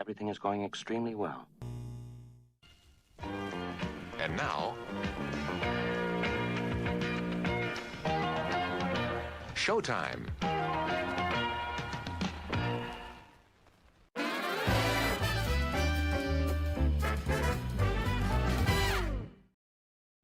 Everything is going extremely well. And now, showtime.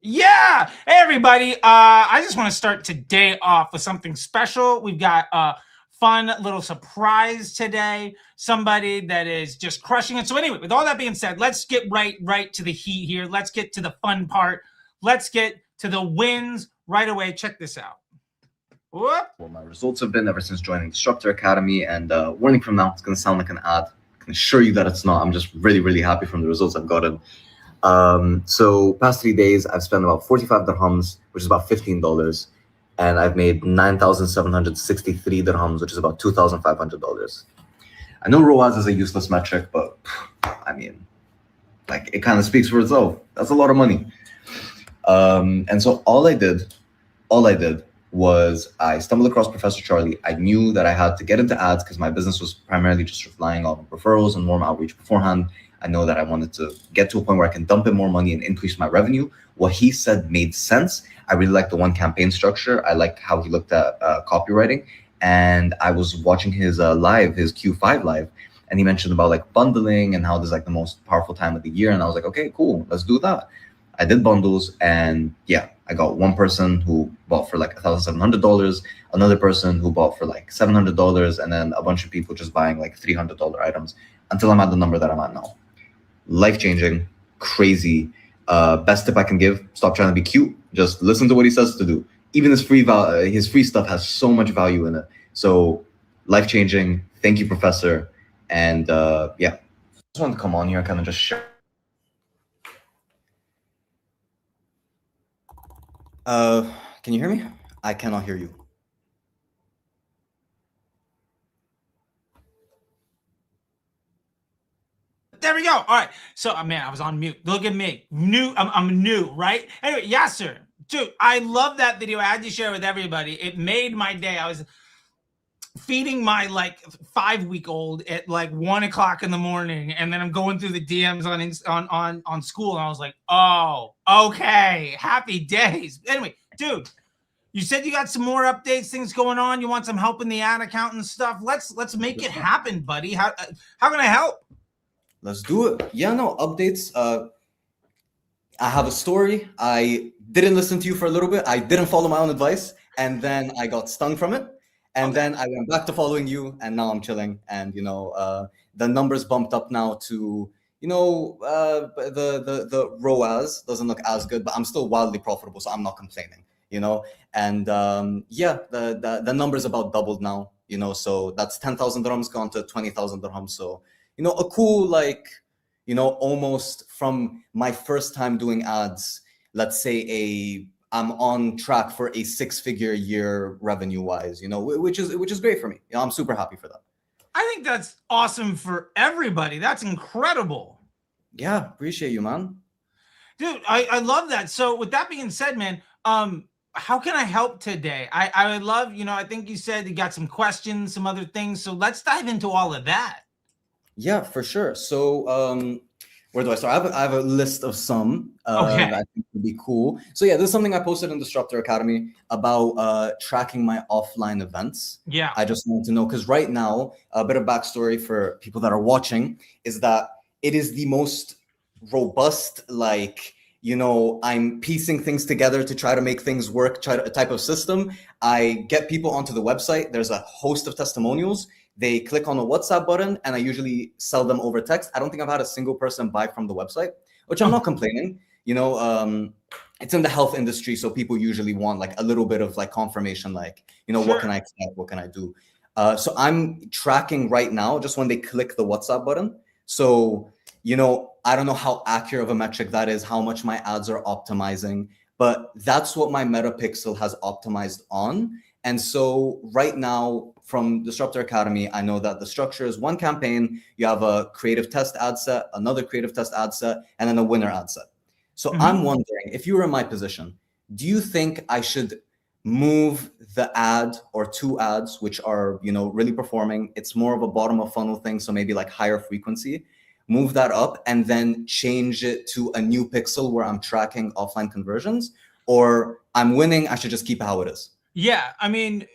Yeah, hey everybody. I just want to start today off with something special. We've got a fun little surprise today. Somebody that is just crushing it. So anyway, with all that being said, let's get right to the heat here. Let's get to the fun part. Let's get to the wins right away. Check this out. Whoop. Well, my results have been ever since joining Disruptor Academy, and warning from now, it's going to sound like an ad. I can assure you that it's not. I'm just really happy from the results I've gotten. So past 3 days, I've spent about 45 dirhams, which is about $15, and I've made 9,763 dirhams, which is about $2,500. I know ROAS is a useless metric, but I mean, like, it kind of speaks for itself. That's a lot of money. And so all I did was I stumbled across Professor Charlie. I knew that I had to get into ads because my business was primarily just relying on referrals and warm outreach beforehand. I know that I wanted to get to a point where I can dump in more money and increase my revenue. What he said made sense. I really liked the one campaign structure. I liked how he looked at copywriting. And I was watching his live, his Q5 live, and he mentioned about like bundling and how this is like the most powerful time of the year. And I was like, okay, cool, let's do that. I did bundles, and yeah, I got one person who bought for like $1,700, another person who bought for like $700, and then a bunch of people just buying like $300 items until I'm at the number that I'm at now. Life-changing, crazy. Best tip I can give: stop trying to be cute. Just listen to what he says to do. Even his free stuff has so much value in it. So life-changing. Thank you, Professor. And yeah, I just wanted to come on here and kind of just share. Can you hear me? I cannot hear you. There we go. All right. So, man, I was on mute. Look at me. I'm new, right? Anyway, Yasser, dude, I love that video. I had to share it with everybody. It made my day. I was feeding my like 5-week-old at like 1 o'clock in the morning, and then I'm going through the DMs on school, and I was like, oh, okay, happy days. Anyway, dude, you said you got some more updates, things going on. You want some help in the ad account and stuff. Let's make it happen, buddy. How can I help? Let's do it. Yeah, no, updates. I have a story. I didn't listen to you for a little bit. I didn't follow my own advice, and then I got stung from it. And then I went back to following you, and now I'm chilling. And the numbers bumped up now to the ROAS doesn't look as good, but I'm still wildly profitable, so I'm not complaining. And yeah, the numbers about doubled now. So that's 10,000 dirhams gone to 20,000 dirhams. So a cool, like, almost from my first time doing ads, let's say I'm on track for a 6-figure year revenue wise, which is great for me. I'm super happy for that. I think that's awesome for everybody. That's incredible. Yeah, appreciate you, man. Dude, I love that. So with that being said, man, how can I help today? I would love, I think you said you got some questions, some other things. So let's dive into all of that. Yeah, for sure. So where do I start? I have a list of some that I think would be cool. So yeah, this is something I posted in Disruptor Academy about tracking my offline events. Yeah. I just want to know, because right now, a bit of backstory for people that are watching is that it is the most robust, like, I'm piecing things together to try to make things work, a type of system. I get people onto the website. There's a host of testimonials. They click on the WhatsApp button, and I usually sell them over text. I don't think I've had a single person buy from the website, which I'm not complaining. It's in the health industry, so people usually want like a little bit of like confirmation, like, Sure. What can I expect? What can I do? So I'm tracking right now just when they click the WhatsApp button. So, I don't know how accurate of a metric that is, how much my ads are optimizing, but that's what my Metapixel has optimized on. And so right now from Disruptor Academy, I know that the structure is one campaign. You have a creative test ad set, another creative test ad set, and then a winner ad set. So I'm wondering, if you were in my position, do you think I should move the ad or two ads which are, you know, really performing. It's more of a bottom of funnel thing, so maybe like higher frequency. Move that up and then change it to a new pixel where I'm tracking offline conversions, or I'm winning, I should just keep it how it is. Yeah, I mean,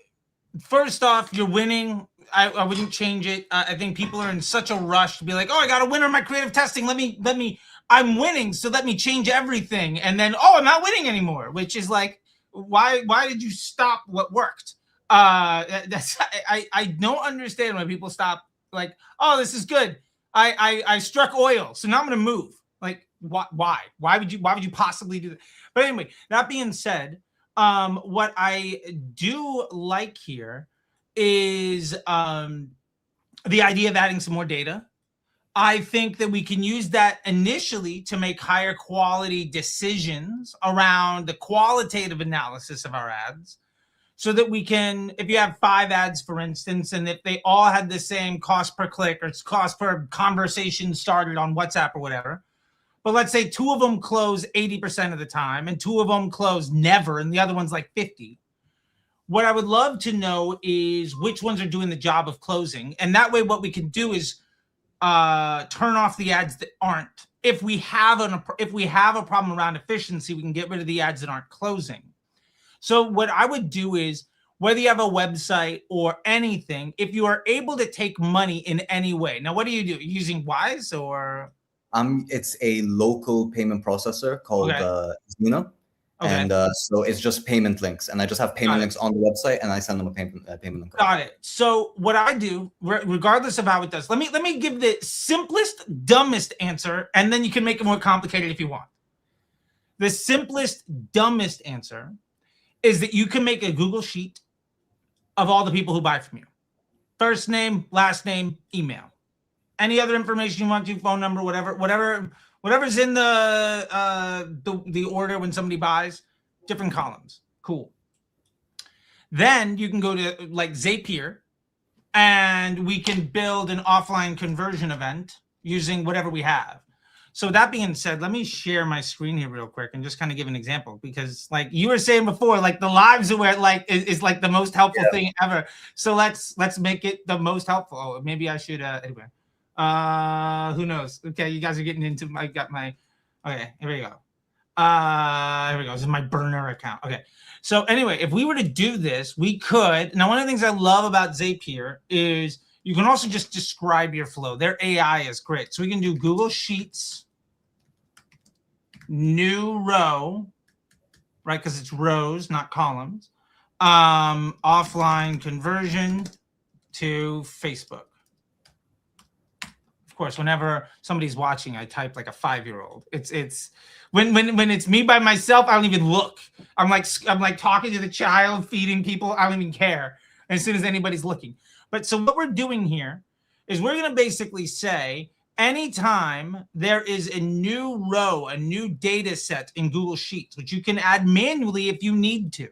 first off, you're winning. I wouldn't change it. I think people are in such a rush to be like, oh, I got a winner in my creative testing. Let me, I'm winning, so let me change everything. And then, oh, I'm not winning anymore, which is like, why did you stop what worked? I don't understand why people stop like, oh, this is good. I struck oil, so now I'm gonna move. Like, why would you possibly do that? But anyway, that being said, what I do like here is the idea of adding some more data. I think that we can use that initially to make higher quality decisions around the qualitative analysis of our ads, so that we can, if you have 5 ads, for instance, and if they all had the same cost per click or cost per conversation started on WhatsApp or whatever, but let's say 2 of them close 80% of the time and 2 of them close never and the other one's like 50. What I would love to know is which ones are doing the job of closing. And that way what we can do is turn off the ads that aren't. If we have a problem around efficiency, we can get rid of the ads that aren't closing. So what I would do is, whether you have a website or anything, if you are able to take money in any way. Now, what do? Using Wise or? It's a local payment processor called Zena. Okay. And so it's just payment links, and I just have payment links on the website, and I send them a payment link. Got it. So what I do, regardless of how it does, let me give the simplest, dumbest answer, and then you can make it more complicated if you want. The simplest, dumbest answer is that you can make a Google Sheet of all the people who buy from you. First name, last name, email. Any other information you want to, phone number, whatever's in the order when somebody buys, different columns. Cool. Then you can go to like Zapier, and we can build an offline conversion event using whatever we have. So that being said, let me share my screen here real quick and just kind of give an example, because like you were saying before, like the lives are where like is like the most helpful thing ever. So let's make it the most helpful. Oh, maybe I should anyway. Who knows? Okay, you guys are getting into okay, here we go. Here we go. This is my burner account. Okay. So anyway, if we were to do this, we could. Now, one of the things I love about Zapier is you can also just describe your flow. Their AI is great. So we can do Google Sheets, new row, right? Because it's rows, not columns. Offline conversion to Facebook. Of course, whenever somebody's watching, I type like a 5-year-old. It's when it's me by myself, I don't even look. I'm like talking to the child, feeding people. I don't even care as soon as anybody's looking. But so what we're doing here is we're going to basically say anytime there is a new row, a new data set in Google Sheets, which you can add manually if you need to.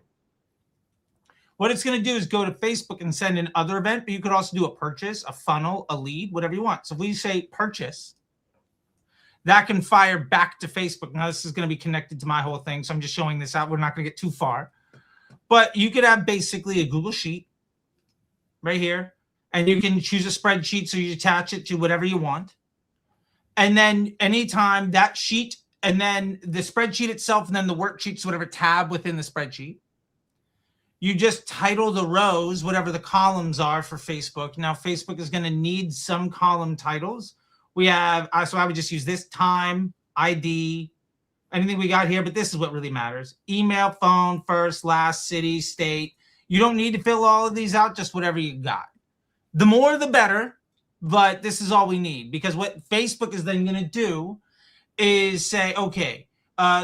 What it's going to do is go to Facebook and send an other event, but you could also do a purchase, a funnel, a lead, whatever you want. So if we say purchase, that can fire back to Facebook. Now this is going to be connected to my whole thing, so I'm just showing this out. We're not going to get too far. But you could have basically a Google Sheet right here, and you can choose a spreadsheet, so you attach it to whatever you want. And then anytime that sheet, and then the spreadsheet itself, and then the worksheets, whatever tab within the spreadsheet, you just title the rows, whatever the columns are for Facebook. Now, Facebook is going to need some column titles. We have, so I would just use this: time, ID, anything we got here, but this is what really matters. Email, phone, first, last, city, state. You don't need to fill all of these out, just whatever you got. The more, the better, but this is all we need, because what Facebook is then going to do is say, okay,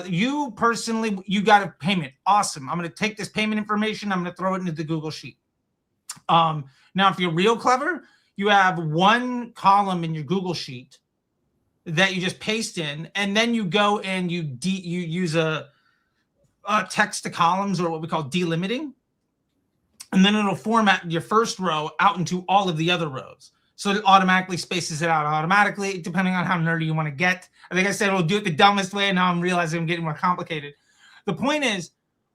you personally, you got a payment. Awesome. I'm going to take this payment information. I'm going to throw it into the Google Sheet. Now, if you're real clever, you have one column in your Google Sheet that you just paste in, and then you go and you use a text to columns, or what we call delimiting. And then it'll format your first row out into all of the other rows. So it automatically spaces it out automatically, depending on how nerdy you want to get. I think I said it'll do it the dumbest way, and now I'm realizing I'm getting more complicated. The point is,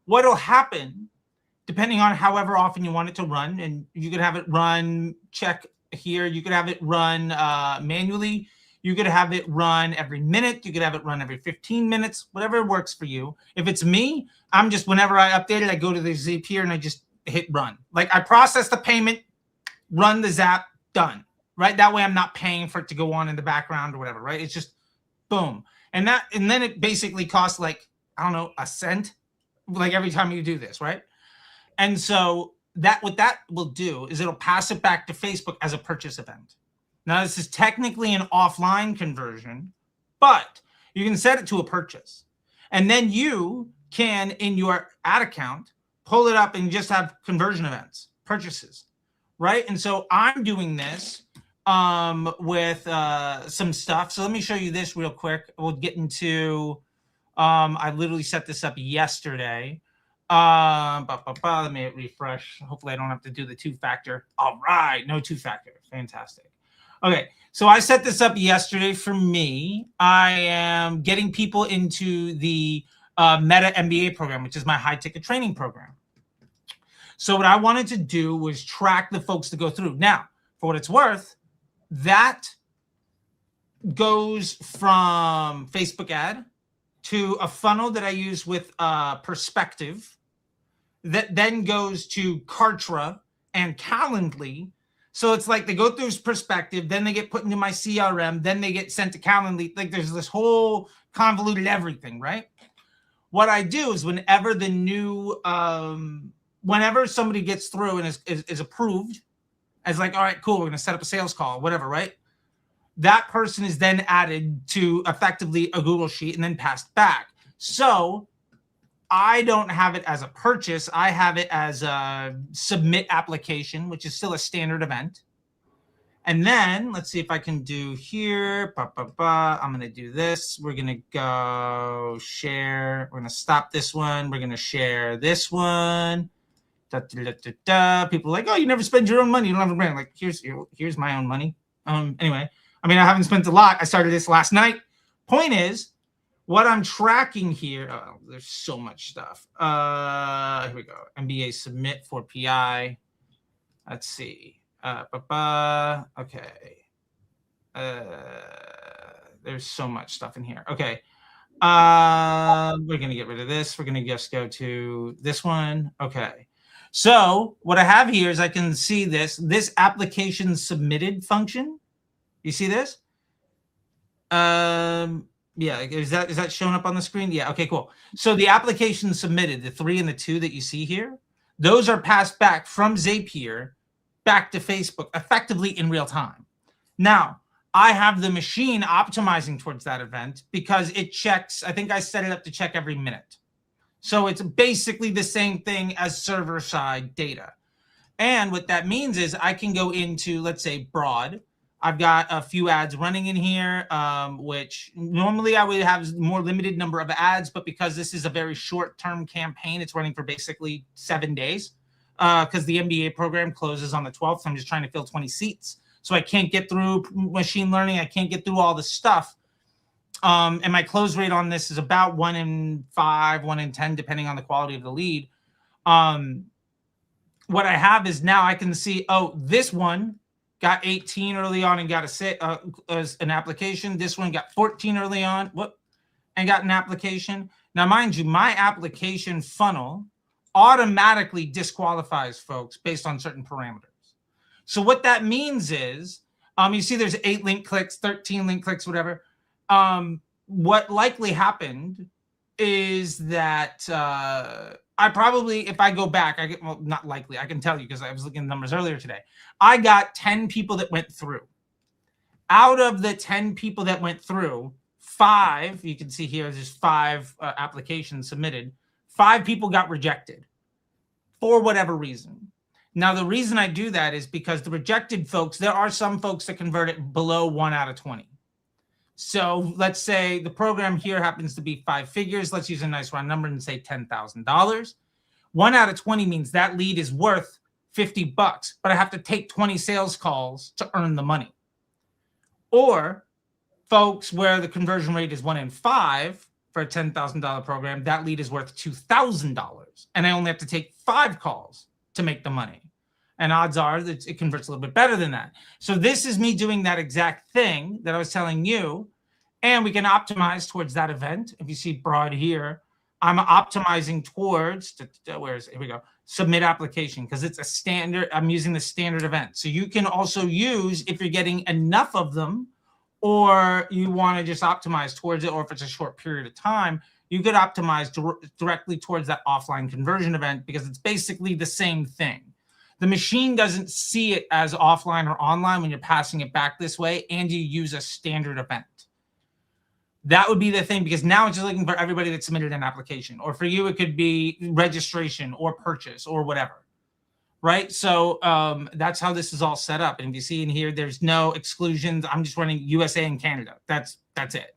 what will happen depending on however often you want it to run. And you could have it run, check here. You could have it run manually. You could have it run every minute. You could have it run every 15 minutes, whatever works for you. If it's me, I'm just, whenever I update it, I go to the Zapier and I just hit run. Like, I process the payment, run the Zap, done, right? That way I'm not paying for it to go on in the background or whatever, right? It's just boom. And then it basically costs like, I don't know, a cent, like every time you do this, right? And so what that will do is it'll pass it back to Facebook as a purchase event. Now, this is technically an offline conversion, but you can set it to a purchase. And then you can, in your ad account, pull it up and just have conversion events, purchases, right? And so I'm doing this with some stuff. So let me show you this real quick. We'll get into, I literally set this up yesterday. Let me refresh. Hopefully I don't have to do the 2-factor. All right, no 2-factor. Fantastic. Okay, so I set this up yesterday for me. I am getting people into the Meta MBA program, which is my high-ticket training program. So what I wanted to do was track the folks to go through. Now, for what it's worth, that goes from Facebook ad to a funnel that I use with Perspective, that then goes to Kartra and Calendly. So it's like they go through Perspective, then they get put into my CRM, then they get sent to Calendly. Like, there's this whole convoluted everything, right? What I do is whenever the new, whenever somebody gets through and is approved as like, all right, cool, we're going to set up a sales call, whatever, right? That person is then added to effectively a Google Sheet and then passed back. So I don't have it as a purchase. I have it as a submit application, which is still a standard event. And then let's see if I can do here. I'm going to do this. We're going to go share. We're going to stop this one. We're going to share this one. People are like, oh, you never spend your own money. You don't have a brand. Like, here's my own money. Anyway, I mean, I haven't spent a lot. I started this last night. Point is, what I'm tracking here, oh, there's so much stuff. Here we go. MBA submit for PI. Let's see. Okay. There's so much stuff in here. Okay. We're going to get rid of this. We're going to just go to this one. Okay. So what I have here is I can see this application submitted function. You see this? Yeah, is that showing up on the screen? Yeah, okay, cool. So the application submitted, the 3 and the 2 that you see here, those are passed back from Zapier back to Facebook effectively in real time. Now, I have the machine optimizing towards that event because it checks, I think I set it up to check every minute. So it's basically the same thing as server-side data. And what that means is I can go into, let's say, broad. I've got a few ads running in here, which normally I would have more limited number of ads, but because this is a very short-term campaign, it's running for basically 7 days because the MBA program closes on the 12th. So I'm just trying to fill 20 seats. So I can't get through machine learning. I can't get through all this stuff. And my close rate on this is about 1 in 5, 1 in 10, depending on the quality of the lead. What I have is now I can see, oh, this one got 18 early on and got an application. This one got 14 early on, and got an application. Now, mind you, my application funnel automatically disqualifies folks based on certain parameters. So what that means is, you see there's 8 link clicks, 13 link clicks, whatever. What likely happened is that I probably, if I go back, well, not likely, I can tell you because I was looking at the numbers earlier today. I got 10 people that went through. Out of the 10 people that went through, 5, you can see here, there's 5 applications submitted. 5 people got rejected for whatever reason. Now, the reason I do that is because the rejected folks, there are some folks that convert it below 1 out of 20. So let's say the program here happens to be 5 figures. Let's use a nice round number and say $10,000. 1 out of 20 means that lead is worth $50, but I have to take 20 sales calls to earn the money. Or folks where the conversion rate is 1 in 5, for a $10,000 program, that lead is worth $2,000. And I only have to take 5 calls to make the money. And odds are that it converts a little bit better than that. So this is me doing that exact thing that I was telling you. And we can optimize towards that event. If you see broad here, I'm optimizing towards, here we go, submit application, because it's a standard, I'm using the standard event. So you can also use, if you're getting enough of them, or you want to just optimize towards it, or if it's a short period of time, you could optimize directly towards that offline conversion event, because it's basically the same thing. The machine doesn't see it as offline or online when you're passing it back this way, and you use a standard event. That would be the thing, because now it's just looking for everybody that submitted an application. Or for you, it could be registration or purchase or whatever, right? So that's how this is all set up. And if you see in here, there's no exclusions. I'm just running USA and Canada. That's it.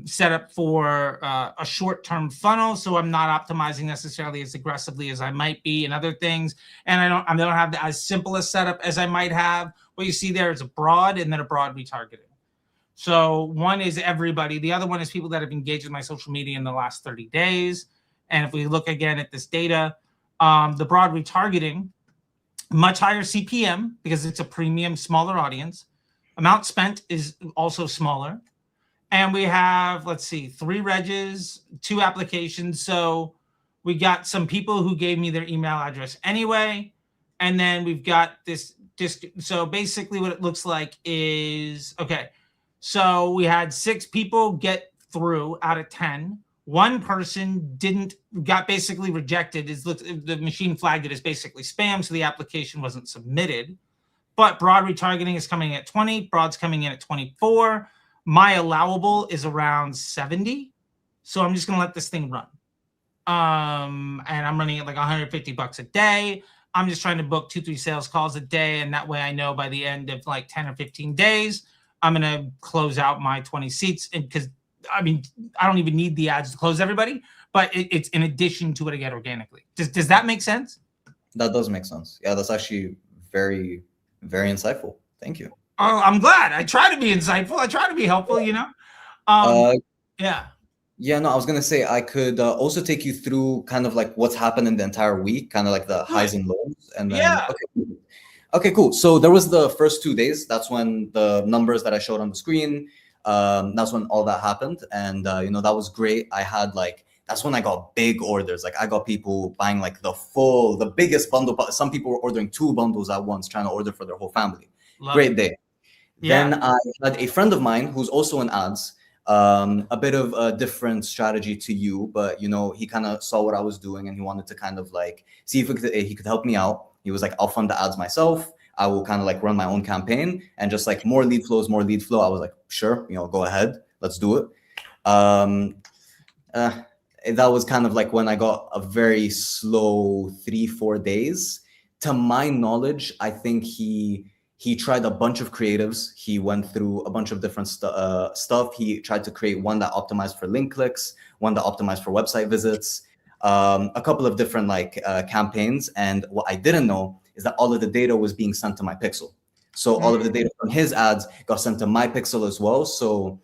Set up for a short-term funnel, so I'm not optimizing necessarily as aggressively as I might be in other things. And I don't have as simple a setup as I might have. What you see there is a broad and then a broad retargeting. So one is everybody. The other one is people that have engaged with my social media in the last 30 days. And if we look again at this data, the broad retargeting, much higher CPM because it's a premium, smaller audience. Amount spent is also smaller. And we have, let's see, 3 regs, 2 applications. So we got some people who gave me their email address anyway. And then we've got this. So basically what it looks like is, okay, so we had 6 people get through out of 10. 1 person got basically rejected. The machine flagged it as basically spam, so the application wasn't submitted. But broad retargeting is coming in at 20. Broad's coming in at 24. My allowable is around 70. So I'm just going to let this thing run. And I'm running it like $150 a day. I'm just trying to book 2-3 sales calls a day. And that way I know by the end of like 10 or 15 days, I'm going to close out my 20 seats. And because, I mean, I don't even need the ads to close everybody, but it's in addition to what I get organically. Does that make sense? That does make sense. Yeah, that's actually very, very insightful. Thank you. Oh, I'm glad. I try to be insightful. I try to be helpful, you know? Yeah. Yeah, no, I was going to say I could also take you through kind of like what's happened in the entire week, kind of like the highs and lows. And then, yeah. Okay, cool. So there was the first 2 days. That's when the numbers that I showed on the screen, that's when all that happened. And, that was great. I had that's when I got big orders. Like I got people buying like the biggest bundle. Some people were ordering 2 bundles at once, trying to order for their whole family. Great day. Yeah. Then I had a friend of mine who's also in ads, a bit of a different strategy to you, but he kind of saw what I was doing and he wanted to kind of like see if he could help me out. He was like, I'll fund the ads myself. I will kind of like run my own campaign and just like more lead flow. I was like, sure, go ahead, let's do it. That was kind of like when I got a very slow 3-4 days. To my knowledge, I think he tried a bunch of creatives. He went through a bunch of different stuff. He tried to create one that optimized for link clicks, one that optimized for website visits, a couple of different campaigns. And what I didn't know is that all of the data was being sent to my pixel. So all of the data from his ads got sent to my pixel as well. So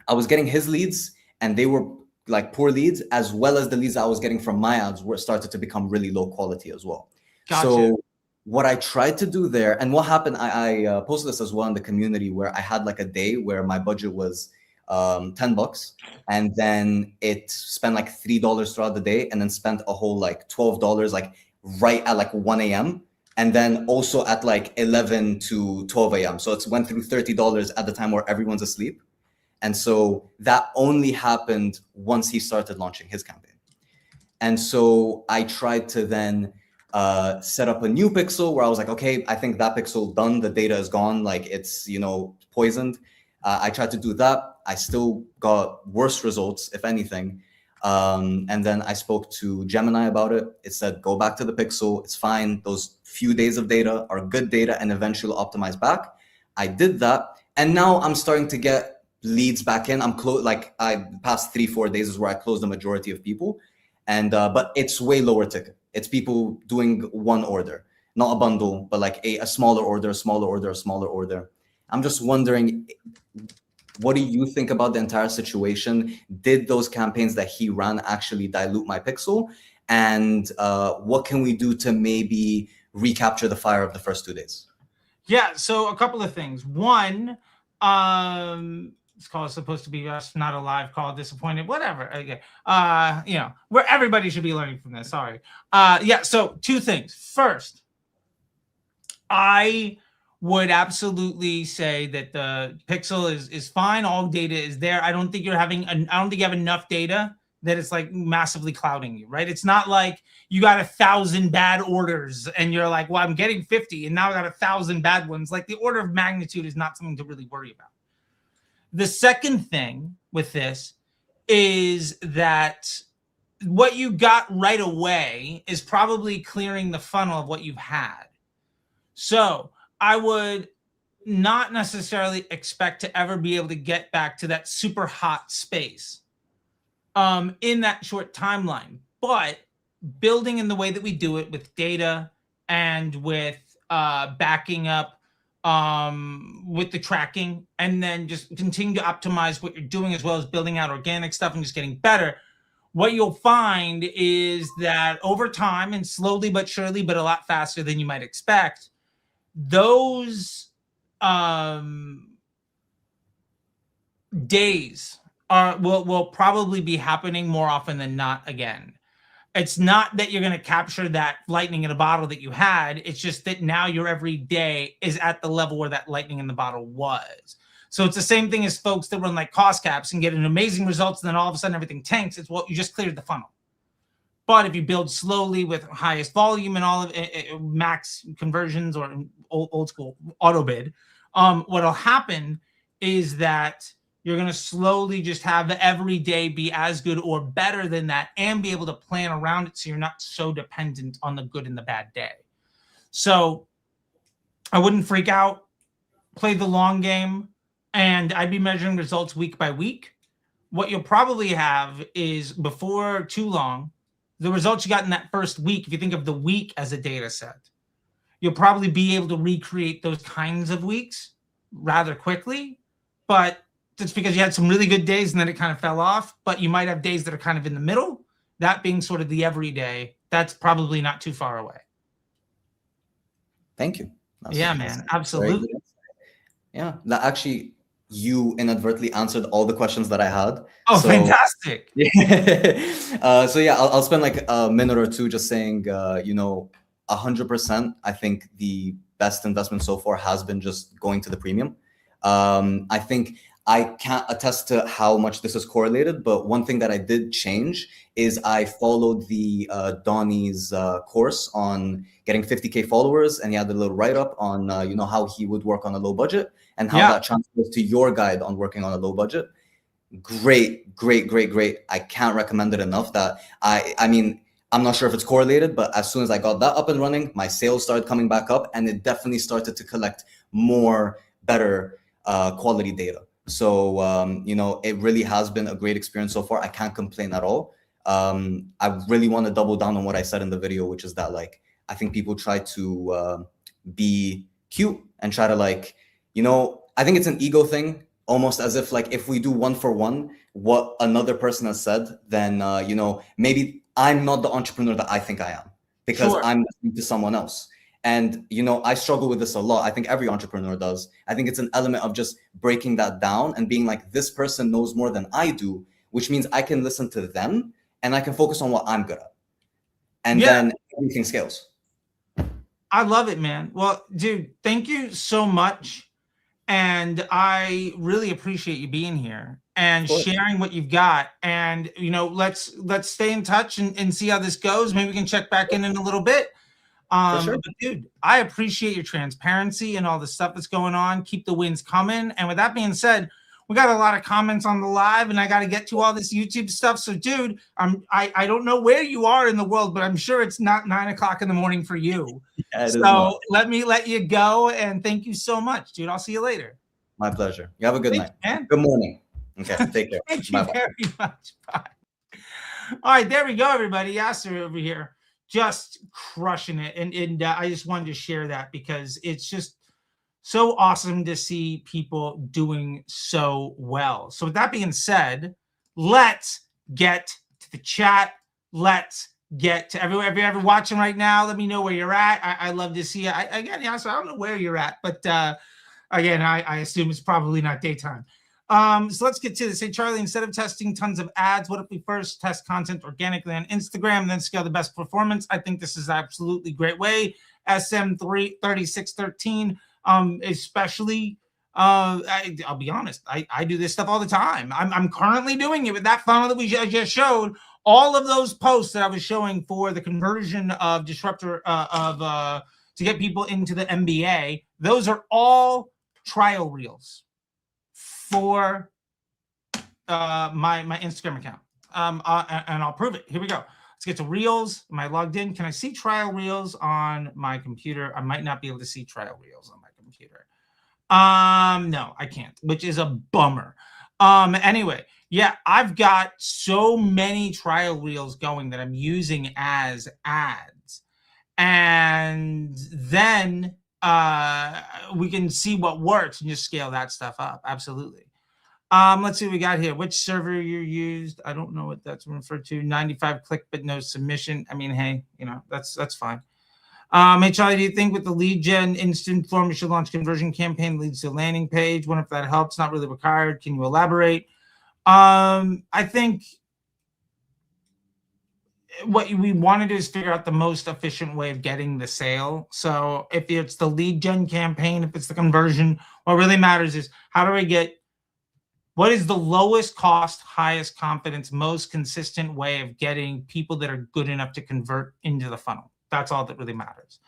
I was getting his leads and they were like poor leads, as well as the leads I was getting from my ads were started to become really low quality as well. Gotcha. So what I tried to do there, and what happened, I posted this as well in the community, where I had like a day where my budget was $10, and then it spent like $3 throughout the day, and then spent a whole like $12 like right at like 1 a.m. and then also at like 11 to 12 a.m. So it went through $30 at the time where everyone's asleep. And so that only happened once he started launching his campaign. And so I tried to then set up a new pixel where I was like, okay, I think that pixel done, the data is gone, like it's, poisoned. I tried to do that. I still got worse results, if anything. And then I spoke to Gemini about it. It said, go back to the pixel. It's fine. Those few days of data are good data and eventually optimize back. I did that. And now I'm starting to get leads back in. I'm past 3-4 days is where I closed the majority of people. And, but it's way lower ticket. It's people doing one order, not a bundle, but like a smaller order, a smaller order, a smaller order. I'm just wondering, What do you think about the entire situation? Did those campaigns that he ran actually dilute my pixel? And what can we do to maybe recapture the fire of the first 2 days? Yeah, so a couple of things. One, this call is supposed to be us, not a live call, disappointed, whatever. Okay. You know, where everybody should be learning from this. Sorry. Yeah, so 2 things. First, I would absolutely say that the pixel is fine. All data is there. I don't think you have enough data that it's like massively clouding you, right? It's not like you got 1,000 bad orders and you're like, well, I'm getting 50 and now I got 1,000 bad ones. Like, the order of magnitude is not something to really worry about. The second thing with this is that what you got right away is probably clearing the funnel of what you've had. So I would not necessarily expect to ever be able to get back to that super hot space in that short timeline. But building in the way that we do it with data and with backing up with the tracking, and then just continue to optimize what you're doing, as well as building out organic stuff and just getting better, what you'll find is that over time, and slowly but surely, but a lot faster than you might expect, those days will probably be happening more often than not again. It's not that you're going to capture that lightning in a bottle that you had. It's just that now your every day is at the level where that lightning in the bottle was. So it's the same thing as folks that run like cost caps and get an amazing results, and then all of a sudden everything tanks. It's, well, you just cleared the funnel. But if you build slowly with highest volume and all of it, max conversions, or old school auto bid, what'll happen is that you're going to slowly just have every day be as good or better than that, and be able to plan around it so you're not so dependent on the good and the bad day. So I wouldn't freak out, play the long game, and I'd be measuring results week by week. What you'll probably have is, before too long, the results you got in that first week, if you think of the week as a data set, you'll probably be able to recreate those kinds of weeks rather quickly. But that's because you had some really good days and then it kind of fell off. But you might have days that are kind of in the middle, that being sort of the everyday. That's probably not too far away. Thank you. Yeah, man, absolutely. Yeah, that actually, you inadvertently answered all the questions that I had. Oh, so, fantastic. Yeah. So yeah, I'll spend like a minute or two just saying, 100%, I think the best investment so far has been just going to the premium. I think I can't attest to how much this is correlated, but one thing that I did change is I followed the Donnie's course on getting 50K followers, and he had a little write-up on how he would work on a low budget, and how that transfers to your guide on working on a low budget. Great. I can't recommend it enough. That I mean, I'm not sure if it's correlated, but as soon as I got that up and running, my sales started coming back up, and it definitely started to collect more better quality data. So, it really has been a great experience so far. I can't complain at all. I really want to double down on what I said in the video, which is that, like, I think people try to be cute and try to, like, I think it's an ego thing, almost as if, like, if we do one for one what another person has said, then, maybe I'm not the entrepreneur that I think I am, because I'm listening to someone else. And, I struggle with this a lot. I think every entrepreneur does. I think it's an element of just breaking that down and being like, this person knows more than I do, which means I can listen to them and I can focus on what I'm good at. And then everything scales. I love it, man. Well, dude, thank you so much. And I really appreciate you being here and sharing what you've got. And, let's stay in touch and see how this goes. Maybe we can check back in a little bit. But dude, I appreciate your transparency and all the stuff that's going on. Keep the wins coming. And with that being said, we got a lot of comments on the live, and I got to get to all this YouTube stuff. So, dude, I don't know where you are in the world, but I'm sure it's not 9 o'clock in the morning for you. Yeah, so let me let you go, and thank you so much, dude. I'll see you later. My pleasure. You have a good night. Man. Good morning. Okay, take care. Thank you very much. Bye. All right, there we go, everybody. Yasser over here, just crushing it. And I just wanted to share that because it's just So awesome to see people doing so well. So with that being said, let's get to the chat. Let's get to everywhere. If you're ever watching right now, let me know where you're at. I love to see you. So I don't know where you're at, but again, I assume it's probably not daytime. So let's get to this. Hey, Charlie, instead of testing tons of ads, what if we first test content organically on Instagram and then scale the best performance? I think this is absolutely great way. SM3613, especially, I'll be honest, I do this stuff all the time. I'm currently doing it with that funnel that we just showed. All of those posts that I was showing for the conversion of Disruptor to get people into the MBA, those are all trial reels for my Instagram account. And I'll prove it. Here we go. Let's get to reels. Am I logged in? Can I see trial reels on my computer? I might not be able to see trial reels on my computer. No, I can't, which is a bummer. Anyway, yeah, I've got so many trial reels going that I'm using as ads. And then we can see what works and just scale that stuff up. Absolutely. Let's see what we got here. Which server you used? I don't know what that's referred to. 95 click, but no submission. I mean, hey, that's fine. Hey, Charlie, do you think with the lead gen instant form, you should launch conversion campaign leads to landing page? Wonder if that helps. Not really required. Can you elaborate? I think what we want to do is figure out the most efficient way of getting the sale. So if it's the lead gen campaign, if it's the conversion, what really matters is how do I get, what is the lowest cost, highest confidence, most consistent way of getting people that are good enough to convert into the funnel? That's all that really matters.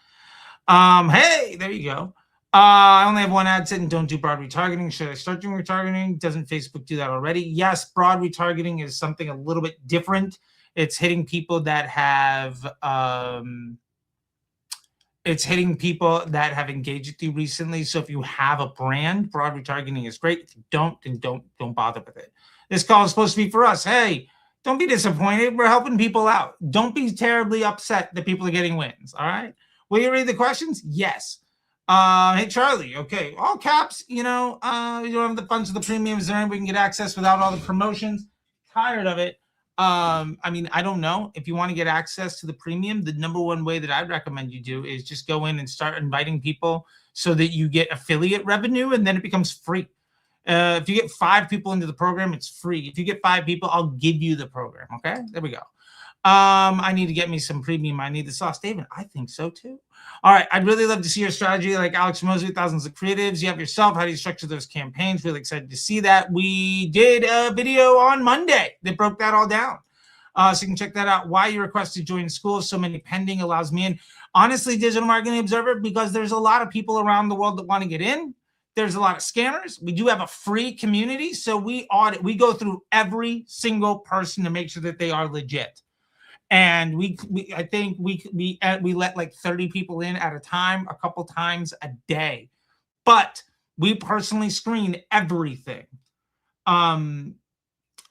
Hey, there you go. I only have one ad set and don't do broad retargeting. Should I start doing retargeting? Doesn't Facebook do that already? Yes, broad retargeting is something a little bit different. It's hitting people that have engaged with you recently. So if you have a brand, broad retargeting is great. If you don't, then don't bother with it. This call is supposed to be for us. Hey, don't be disappointed. We're helping people out. Don't be terribly upset that people are getting wins. All right. Will you read the questions? Yes. Hey, Charlie. Okay. All caps, you don't have the funds of the premium. Is there any way we can get access without all the promotions? Tired of it. I mean, I don't know. If you want to get access to the premium, the number one way that I'd recommend you do is just go in and start inviting people so that you get affiliate revenue and then it becomes free. If you get 5 people into the program, it's free. If you get 5 people, I'll give you the program. Okay, there we go. I need to get me some premium. I need the sauce. David, I think so too. All right, I'd really love to see your strategy like Alex Mosley, thousands of creatives. You have yourself. How do you structure those campaigns? Really excited to see that. We did a video on Monday that broke that all down. So you can check that out. Why you request to join school, so many pending, allows me in. Honestly, Digital Marketing Observer, because there's a lot of people around the world that want to get in. There's a lot of scammers. We do have a free community, so we go through every single person to make sure that they are legit. And I think we let like 30 people in at a time, a couple times a day. But we personally screen everything.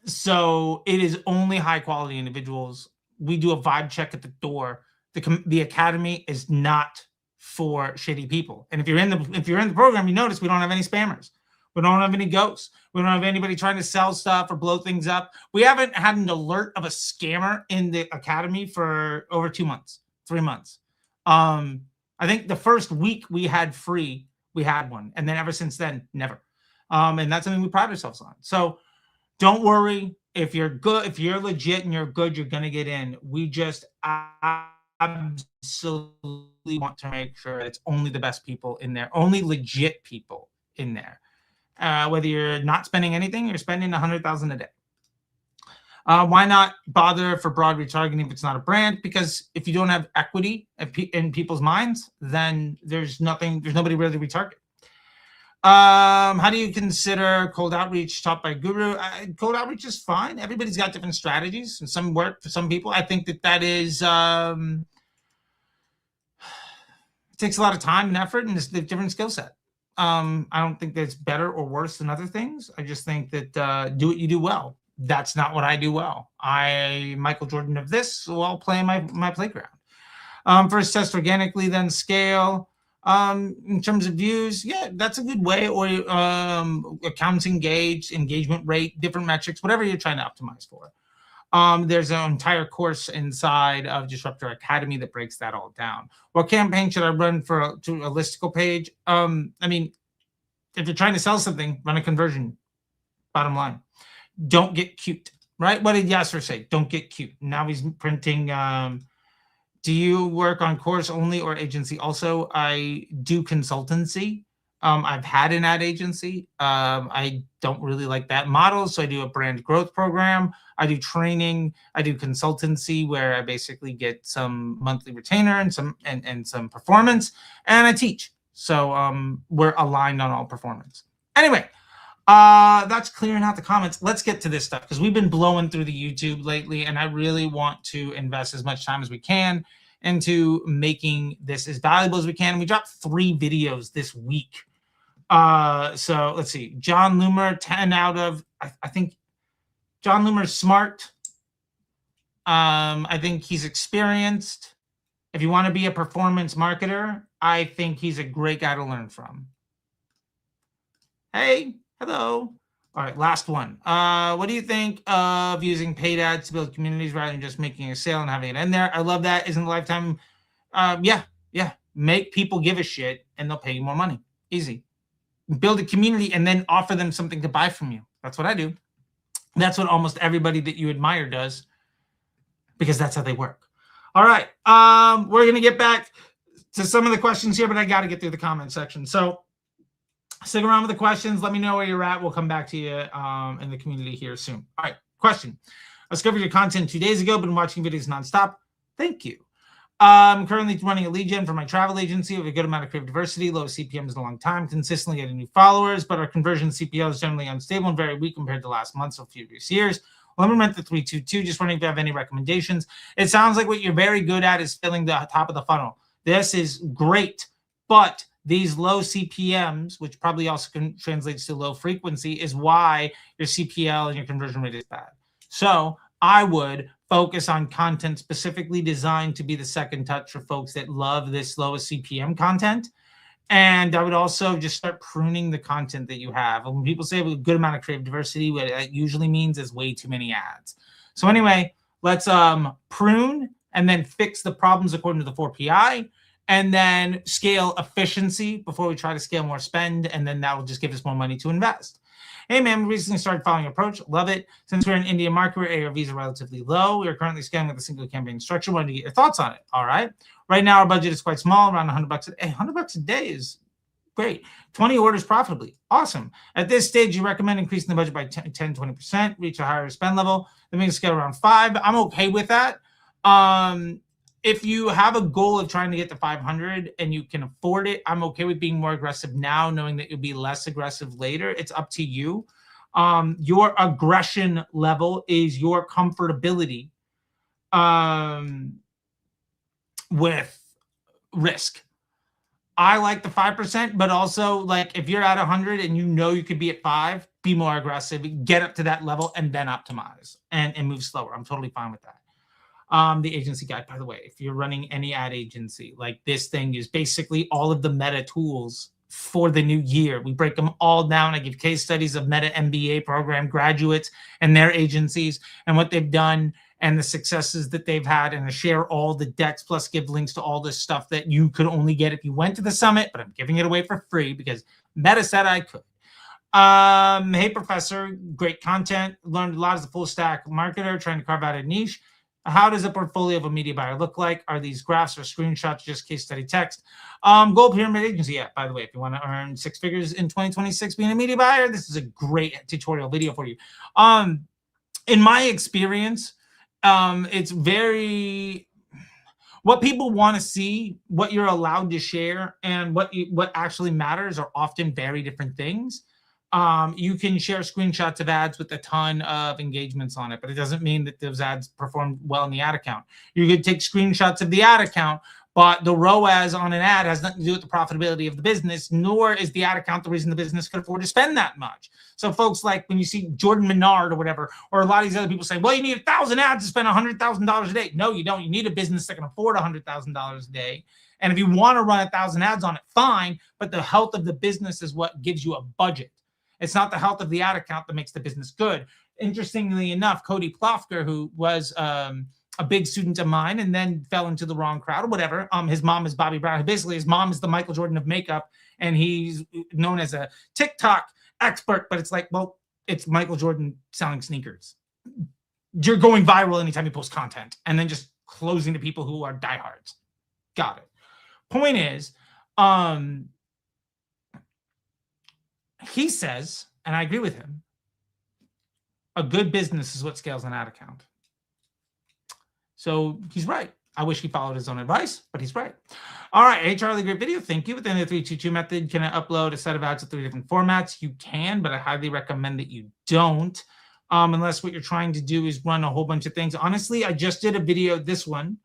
So it is only high quality individuals. We do a vibe check at the door. The academy is not for shitty people. And if you're in the program, you notice we don't have any spammers. We don't have any ghosts. We don't have anybody trying to sell stuff or blow things up. We haven't had an alert of a scammer in the academy for over 2 months, 3 months. I think the first week we had free, we had one. And then ever since then, never. And that's something we pride ourselves on. So don't worry. If you're good, if you're legit and you're good, you're going to get in. We just absolutely want to make sure that it's only the best people in there, only legit people in there. Whether you're not spending anything, you're spending $100,000 a day. Why not bother for broad retargeting if it's not a brand? Because if you don't have equity in people's minds, then there's nobody really to retarget. How do you consider cold outreach taught by Guru? Cold outreach is fine. Everybody's got different strategies. And some work for some people. I think that is it takes a lot of time and effort, and it's a different skill set. I don't think that's better or worse than other things. I just think that do what you do well. That's not what I do well. Michael Jordan of this, so I'll play my playground. First test organically, then scale. In terms of views, yeah, that's a good way. Or accounts engaged, engagement rate, different metrics, whatever you're trying to optimize for. There's an entire course inside of Disruptor Academy that breaks that all down. What campaign should I run to a listicle page? I mean, if you're trying to sell something, run a conversion. Bottom line, don't get cute, right? What did Yasser say? Don't get cute. Now he's printing. Do you work on course only or agency also? I do consultancy. I've had an ad agency. I don't really like that model, so I do a brand growth program. I do training. I do consultancy where I basically get some monthly retainer and some performance, and I teach. So we're aligned on all performance. Anyway, that's clearing out the comments. Let's get to this stuff because we've been blowing through the YouTube lately, and I really want to invest as much time as we can into making this as valuable as we can. We dropped 3 videos this week. So let's see. John Loomer, 10 out of, I think John Loomer's smart. I think he's experienced. If you want to be a performance marketer, I think he's a great guy to learn from. Hey, hello. All right, last one. What do you think of using paid ads to build communities rather than just making a sale and having it in there? I love that. Isn't the lifetime? Yeah. Make people give a shit and they'll pay you more money. Easy. Build a community and then offer them something to buy from you. That's what I do. That's what almost everybody that you admire does because that's how they work. All right. We're going to get back to some of the questions here, but I got to get through the comment section. So stick around with the questions. Let me know where you're at. We'll come back to you in the community here soon. All right. Question. I discovered your content 2 days ago. Been watching videos nonstop. Thank you. I'm currently running a lead gen for my travel agency with a good amount of creative diversity, low CPMs in a long time, consistently getting new followers, but our conversion CPL is generally unstable and very weak compared to last month's or previous years. Well, I'm at the 322, just wondering if you have any recommendations. It sounds like what you're very good at is filling the top of the funnel. This is great, but these low CPMs, which probably also translates to low frequency, is why your CPL and your conversion rate is bad. So I would focus on content specifically designed to be the second touch for folks that love this lowest CPM content. And I would also just start pruning the content that you have. And when people say a good amount of creative diversity, what it usually means is way too many ads. So anyway, let's prune and then fix the problems according to the 4PI, and then scale efficiency before we try to scale more spend. And then that will just give us more money to invest. Hey, man, we recently started following your approach. Love it. Since we're in India market where ARVs are relatively low, we are currently scaling with a single campaign structure. Wanted to get your thoughts on it. All right. Right now, our budget is quite small, around $100 a day. $100 a day is great. 20 orders profitably. Awesome. At this stage, you recommend increasing the budget by 10, 20%, reach a higher spend level. Then we can scale around 5. I'm okay with that. If you have a goal of trying to get to 500 and you can afford it, I'm okay with being more aggressive now, knowing that you'll be less aggressive later. It's up to you. Your aggression level is your comfortability with risk. I like the 5%, but also like if you're at 100 and you know you could be at 5, be more aggressive, get up to that level and then optimize and move slower. I'm totally fine with that. The agency guide, by the way, if you're running any ad agency, like this thing is basically all of the meta tools for the new year. We break them all down. I give case studies of meta MBA program graduates and their agencies and what they've done and the successes that they've had. And I share all the decks plus give links to all this stuff that you could only get if you went to the summit, but I'm giving it away for free because Meta said I could. Hey, professor, great content. Learned a lot as a full stack marketer trying to carve out a niche. How does a portfolio of a media buyer look like? Are these graphs or screenshots, just case study text? Gold Pyramid Agency app, by the way, if you want to earn 6 figures in 2026 being a media buyer, this is a great tutorial video for you. In my experience, it's very what people want to see, what you're allowed to share, and what actually matters are often very different things. You can share screenshots of ads with a ton of engagements on it, but it doesn't mean that those ads performed well in the ad account. You could take screenshots of the ad account, but the ROAS on an ad has nothing to do with the profitability of the business, nor is the ad account the reason the business could afford to spend that much. So folks, like when you see Jordan Menard or whatever, or a lot of these other people say, well, you need 1,000 ads to spend $100,000 a day. No, you don't. You need a business that can afford $100,000 a day. And if you want to run 1,000 ads on it, fine. But the health of the business is what gives you a budget. It's not the health of the ad account that makes the business good. Interestingly enough, Cody Plofker, who was a big student of mine and then fell into the wrong crowd or whatever. His mom is Bobby Brown. Basically, his mom is the Michael Jordan of makeup, and he's known as a TikTok expert. But it's like, well, it's Michael Jordan selling sneakers. You're going viral anytime you post content, and then just closing to people who are diehards. Got it. Point is, he says, and I agree with him, a good business is what scales an ad account. So he's right. I wish he followed his own advice, but he's right. All right, hey, Charlie, great video. Thank you. Within the 322 method, can I upload a set of ads with 3 different formats? You can, but I highly recommend that you don't, unless what you're trying to do is run a whole bunch of things. Honestly, I just did a video, this one,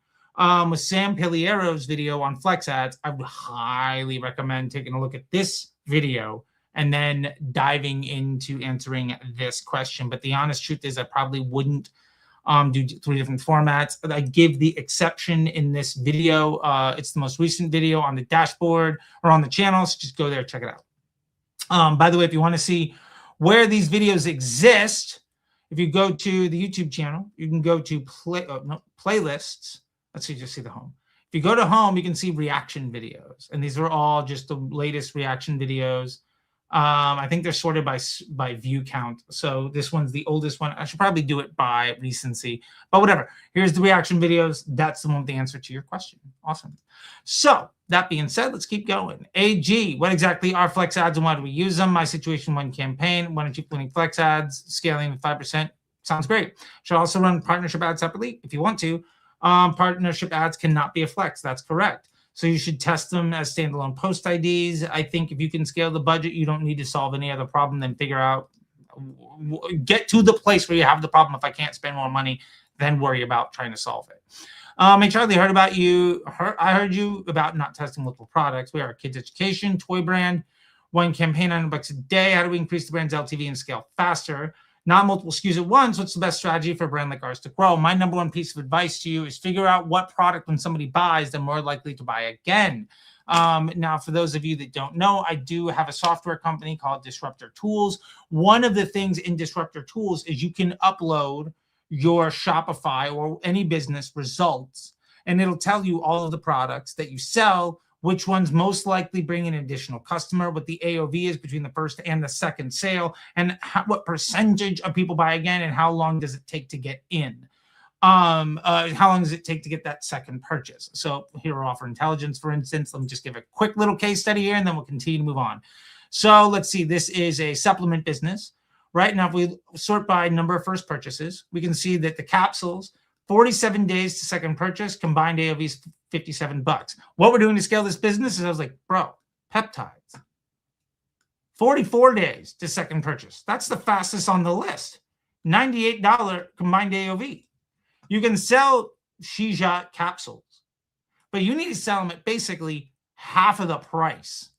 with Sam Piliero's video on Flex ads. I would highly recommend taking a look at this video and then diving into answering this question. But the honest truth is I probably wouldn't do 3 different formats. I give the exception in this video. It's the most recent video on the dashboard or on the channel. So just go there, check it out. By the way, if you want to see where these videos exist, if you go to the YouTube channel, you can go to playlists. Let's see, just see the home. If you go to home, you can see reaction videos. And these are all just the latest reaction videos. I think they're sorted by view count. So this one's the oldest one. I should probably do it by recency, but whatever. Here's the reaction videos. That's the one with the answer to your question. Awesome. So that being said, let's keep going. AG, what exactly are Flex ads and why do we use them? My situation one campaign. Why don't you putting Flex ads, scaling 5%? Sounds great. Should also run partnership ads separately if you want to. Partnership ads cannot be a Flex. That's correct. So you should test them as standalone post IDs. I think if you can scale the budget, you don't need to solve any other problem. Then figure out, get to the place where you have the problem. If I can't spend more money, then worry about trying to solve it. Hey, Charlie, I heard you about not testing multiple products. We are a kids education, toy brand, one campaign, $100 a day. How do we increase the brand's LTV and scale faster? Not multiple SKUs at once. What's the best strategy for a brand like ours to grow? My number one piece of advice to you is figure out what product when somebody buys, they're more likely to buy again. Now, for those of you that don't know, I do have a software company called Disruptor Tools. One of the things in Disruptor Tools is you can upload your Shopify or any business results, and it'll tell you all of the products that you sell, which ones most likely bring an additional customer, what the AOV is between the first and the second sale, and what percentage of people buy again, and how long does it take to get in. How long does it take to get that second purchase? So Hero Offer Intelligence, for instance, let me just give a quick little case study here, and then we'll continue to move on. So let's see, this is a supplement business. Right now, if we sort by number of first purchases, we can see that the capsules, 47 days to second purchase, combined AOV is $57. What we're doing to scale this business is I was like, bro, peptides, 44 days to second purchase. That's the fastest on the list. $98 combined AOV. You can sell Shiha capsules, but you need to sell them at basically half of the price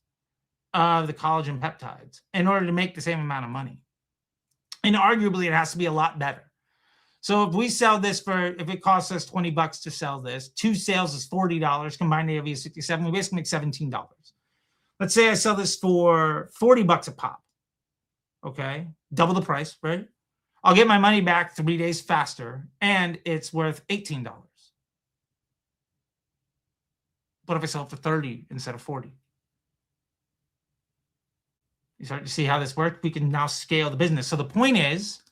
of the collagen peptides in order to make the same amount of money. And arguably, it has to be a lot better. So if we sell this if it costs us $20 to sell this, 2 sales is $40, combined AOV is $67, we basically make $17. Let's say I sell this for $40 a pop. Okay, double the price, right? I'll get my money back 3 days faster, and it's worth $18. What if I sell it for $30 instead of $40? You start to see how this works? We can now scale the business. So the point is,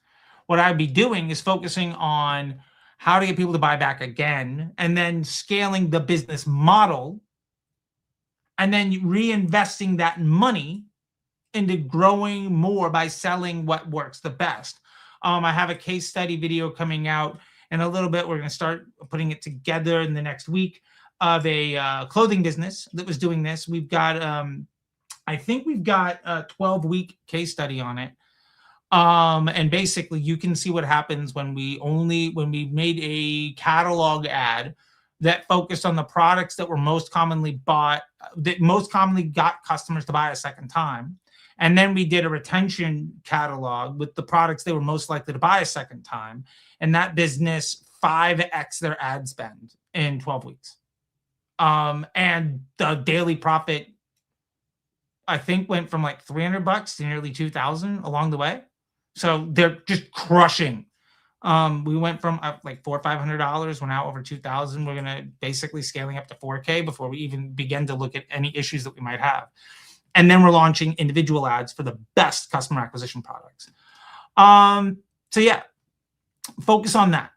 what I'd be doing is focusing on how to get people to buy back again, and then scaling the business model, and then reinvesting that money into growing more by selling what works the best. I have a case study video coming out in a little bit. We're going to start putting it together in the next week of a clothing business that was doing this. We've got, I think we've got a 12-week case study on it. And basically you can see what happens when we made a catalog ad that focused on the products that were most commonly bought, that most commonly got customers to buy a second time. And then we did a retention catalog with the products they were most likely to buy a second time. And that business 5x their ad spend in 12 weeks. And the daily profit, I think, went from like $300 to nearly 2,000 along the way. So they're just crushing. We went from like $400 or $500. We're now over 2,000. We're gonna basically scaling up to 4K before we even begin to look at any issues that we might have. And then we're launching individual ads for the best customer acquisition products. So yeah, focus on that.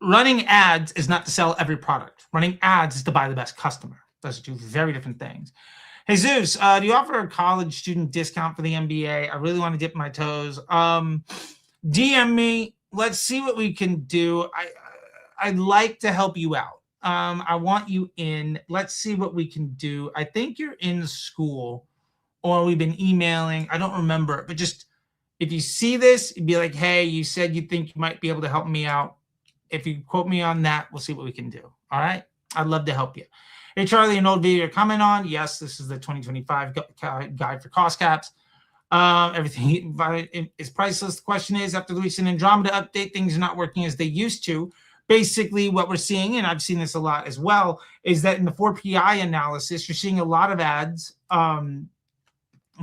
Running ads is not to sell every product. Running ads is to buy the best customer. Those are two very different things. Hey Zeus, do you offer a college student discount for the MBA? I really want to dip my toes. DM me. Let's see what we can do. I'd like to help you out. I want you in. Let's see what we can do. I think you're in school, or we've been emailing. I don't remember, but just if you see this, you'd be like, hey, you said you think you might be able to help me out. If you quote me on that, we'll see what we can do. All right. I'd love to help you. Hey, Charlie, an old video to comment on. Yes, this is the 2025 guide for cost caps. Everything is priceless. The question is, after the recent Andromeda update, things are not working as they used to. Basically, what we're seeing, and I've seen this a lot as well, is that in the 4PI analysis, you're seeing a lot of ads.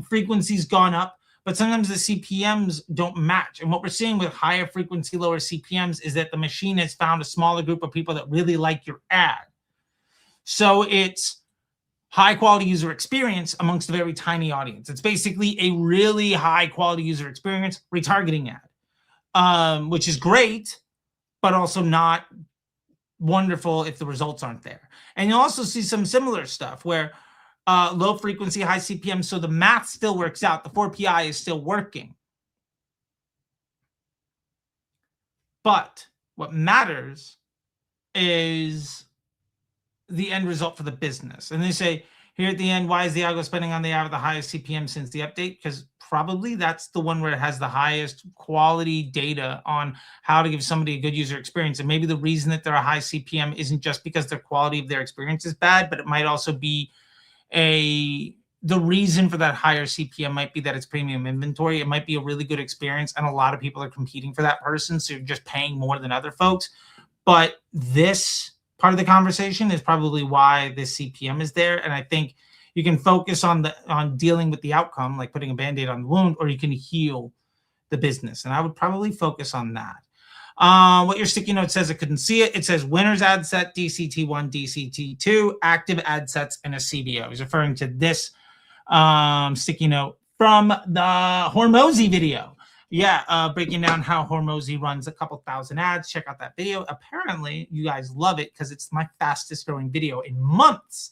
Frequency's gone up, but sometimes the CPMs don't match. And what we're seeing with higher frequency, lower CPMs is that the machine has found a smaller group of people that really like your ad. So it's high quality user experience amongst a very tiny audience. It's basically a really high quality user experience retargeting ad, which is great, but also not wonderful if the results aren't there. And you'll also see some similar stuff where low frequency, high CPM, so the math still works out. The 4PI is still working. But what matters is the end result for the business. And they say here at the end, why is the algo spending on the ad with the highest CPM since the update? Because probably that's the one where it has the highest quality data on how to give somebody a good user experience. And maybe the reason that they're a high CPM isn't just because their quality of their experience is bad, but it might also be the reason for that higher CPM might be that it's premium inventory. It might be a really good experience, and a lot of people are competing for that person, so you're just paying more than other folks. But this part of the conversation is probably why this CPM is there. And I think you can focus on dealing with the outcome, like putting a Band-Aid on the wound, or you can heal the business. And I would probably focus on that. What your sticky note says, I couldn't see it. It says winners ad set, DCT1, DCT2, active ad sets, and a CBO. He's referring to this sticky note from the Hormozy video. Yeah, breaking down how Hormozy runs a couple thousand ads. Check out that video. Apparently, you guys love it because it's my fastest growing video in months.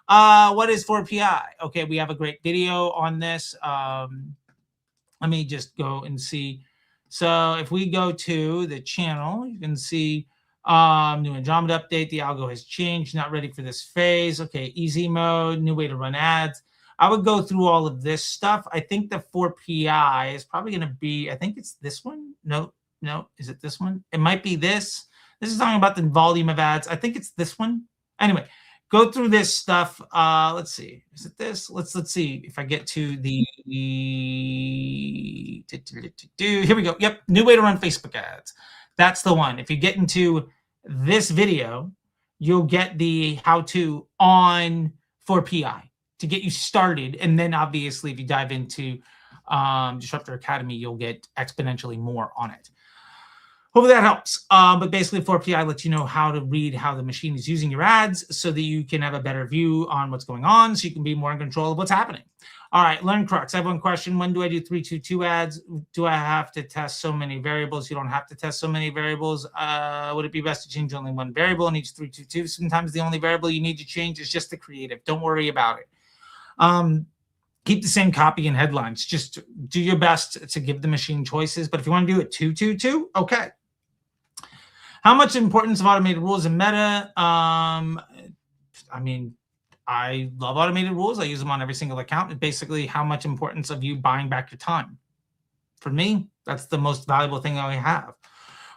What is 4PI? Okay, we have a great video on this. Let me just go and see. So if we go to the channel, you can see new Andromeda update. The algo has changed. Not ready for this phase. Okay, easy mode. New way to run ads. I would go through all of this stuff. I think the 4PI is probably going to be, I think it's this one. No. Is it this one? It might be this. This is talking about the volume of ads. I think it's this one. Anyway, go through this stuff. Let's see. Is it this? Let's see if I get to the here we go. Yep. New way to run Facebook ads. That's the one. If you get into this video, you'll get the how-to on 4PI. To get you started. And then obviously if you dive into Disruptor Academy, you'll get exponentially more on it. Hopefully that helps. But basically 4PI lets you know how to read how the machine is using your ads so that you can have a better view on what's going on, so you can be more in control of what's happening. All right, Learn Crux. I have one question. When do I do 322 ads? Do I have to test so many variables? You don't have to test so many variables. Would it be best to change only one variable in each 322? Sometimes the only variable you need to change is just the creative. Don't worry about it. Keep the same copy and headlines. Just do your best to give the machine choices. But if you want to do it 222, okay. How much importance of automated rules in Meta? I mean, I love automated rules. I use them on every single account. It's basically how much importance of you buying back your time. For me, that's the most valuable thing I have.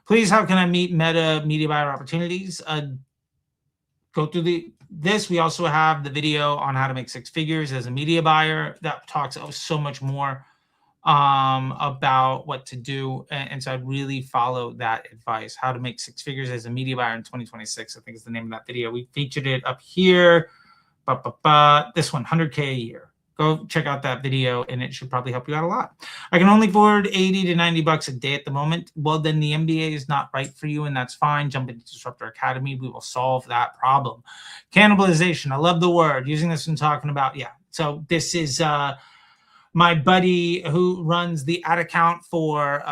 Please, how can I meet Meta media buyer opportunities? Go through this. We also have the video on how to make six figures as a media buyer that talks so much more about what to do. And so I'd really follow that advice. How to make 6 figures as a media buyer in 2026, I think is the name of that video. We featured it up here. This one, 100K a year. Go check out that video, and it should probably help you out a lot. I can only afford 80 to 90 bucks a day at the moment. Well, then the MBA is not right for you, and that's fine. Jump into Disruptor Academy. We will solve that problem. Cannibalization. I love the word. Using this and talking about, yeah. So this is my buddy who runs the ad account for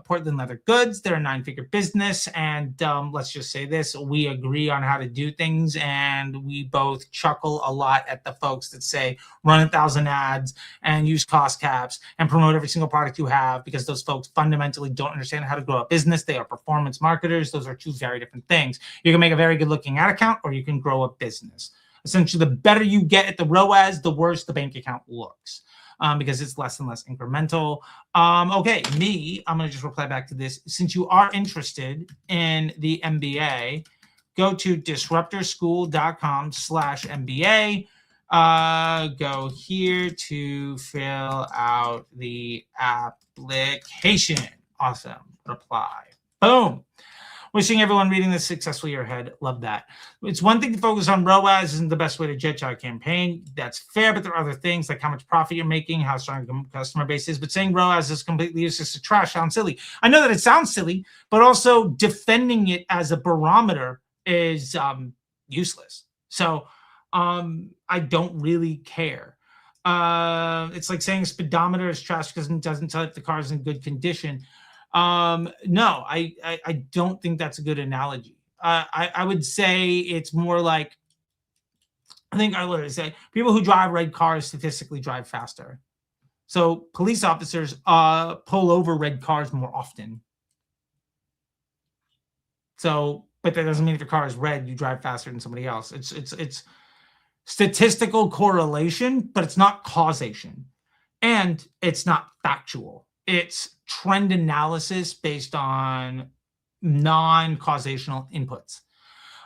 Portland Leather Goods. They're a 9-figure business. And let's just say this, we agree on how to do things. And we both chuckle a lot at the folks that say, run 1,000 ads and use cost caps and promote every single product you have, because those folks fundamentally don't understand how to grow a business. They are performance marketers. Those are 2 very different things. You can make a very good looking ad account, or you can grow a business. Essentially, the better you get at the ROAS, the worse the bank account looks. Because it's less and less incremental. Okay, I'm going to just reply back to this. Since you are interested in the MBA, go to disruptorschool.com/MBA. Go here to fill out the application. Awesome. Reply. Boom. Wishing everyone reading this successfully ahead. Love that. It's one thing to focus on ROAS isn't the best way to judge our campaign. That's fair, but there are other things like how much profit you're making, how strong your customer base is. But saying ROAS is completely useless to trash sounds silly. I know that it sounds silly, but also defending it as a barometer is useless. So I don't really care. It's like saying a speedometer is trash because it doesn't tell if the car is in good condition. No, I don't think that's a good analogy. I would say it's more like, I think I literally say people who drive red cars statistically drive faster. So police officers pull over red cars more often. So, but that doesn't mean if your car is red, you drive faster than somebody else. It's statistical correlation, but it's not causation, and it's not factual. It's trend analysis based on non-causational inputs.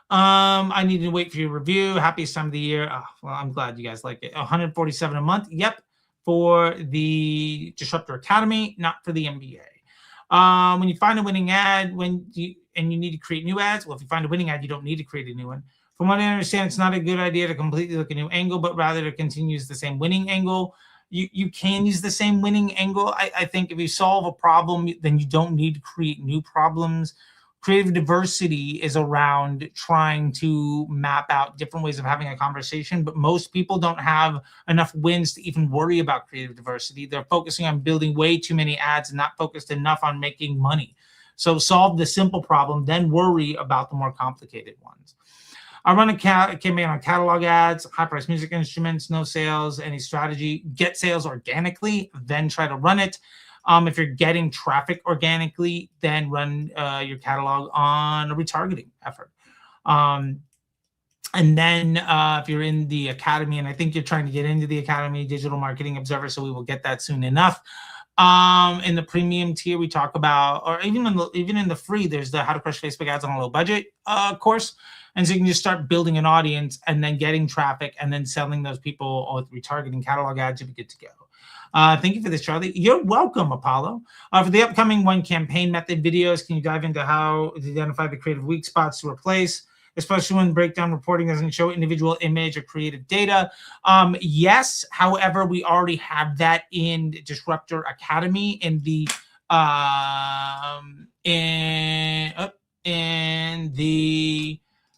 I need to wait for your review. Happiest time of the year. Oh, well, I'm glad you guys like it. 147 a month. Yep. For the Disruptor Academy, not for the MBA. When you find a winning ad, and you need to create new ads, well, if you find a winning ad, you don't need to create a new one. From what I understand, it's not a good idea to completely look at a new angle, but rather to continue the same winning angle. You can use the same winning angle. I think if you solve a problem, then you don't need to create new problems. Creative diversity is around trying to map out different ways of having a conversation, but most people don't have enough wins to even worry about creative diversity. They're focusing on building way too many ads and not focused enough on making money. So solve the simple problem, then worry about the more complicated ones. I run a campaign on catalog ads, high-priced music instruments, no sales, any strategy. Get sales organically, then try to run it. If you're getting traffic organically, then run your catalog on a retargeting effort. And then if you're in the academy, and I think you're trying to get into the academy, Digital Marketing Observer, so we will get that soon enough. In the premium tier, we talk about, or even in the free, there's the How to Crush Facebook Ads on a Low Budget course. And so you can just start building an audience and then getting traffic and then selling those people with retargeting catalog ads. You'll be good to go. Thank you for this, Charlie. You're welcome, Apollo. For the upcoming one campaign method videos, can you dive into how to identify the creative weak spots to replace, especially when breakdown reporting doesn't show individual image or creative data? Yes. However, we already have that in Disruptor Academy in the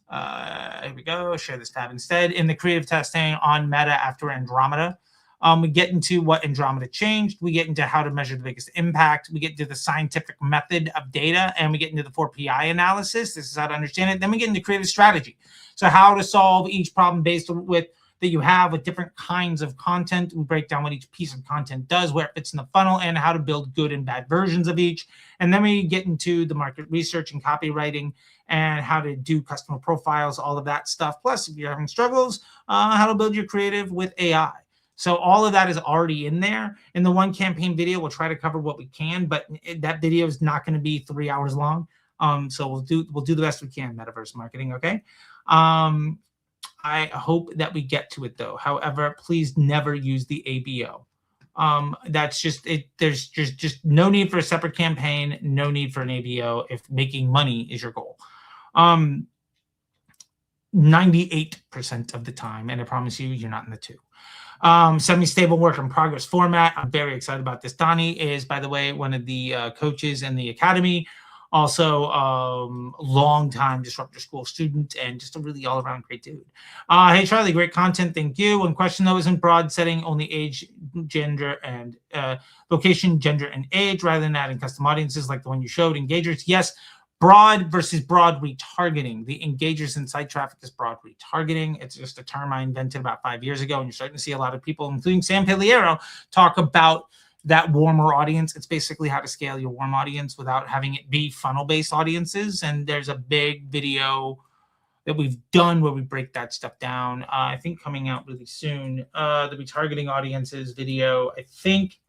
here we go. Share this tab instead. In the creative testing on Meta after Andromeda, we get into what Andromeda changed. We get into how to measure the biggest impact. We get into the scientific method of data, and we get into the 4PI analysis. This is how to understand it. Then we get into creative strategy. So how to solve each problem based on that you have with different kinds of content. We break down what each piece of content does, where it fits in the funnel, and how to build good and bad versions of each. And then we get into the market research and copywriting and how to do customer profiles, all of that stuff. Plus, if you're having struggles, how to build your creative with AI. So all of that is already in there. In the one campaign video, we'll try to cover what we can, but that video is not going to be 3 hours long. So we'll do the best we can, metaverse marketing, okay? I hope that we get to it though. However, please never use the ABO. That's just it. There's just no need for a separate campaign, no need for an ABO if making money is your goal. 98% of the time, and I promise you're not in the 2. Semi-stable work in progress format. I'm very excited about this. Donnie is, by the way, one of the coaches in the academy. Also, long-time Disruptor School student and just a really all-around great dude. Hey, Charlie, great content. Thank you. One question, though, isn't broad setting only age, gender, and location, gender, and age, rather than adding custom audiences like the one you showed. Engagers, yes. Broad versus broad retargeting. The engagers and site traffic is broad retargeting. It's just a term I invented about 5 years ago, and you're starting to see a lot of people, including Sam Paliero, talk about that warmer audience. It's basically how to scale your warm audience without having it be funnel-based audiences. And there's a big video that we've done where we break that stuff down. I think coming out really soon. The retargeting audiences video, I think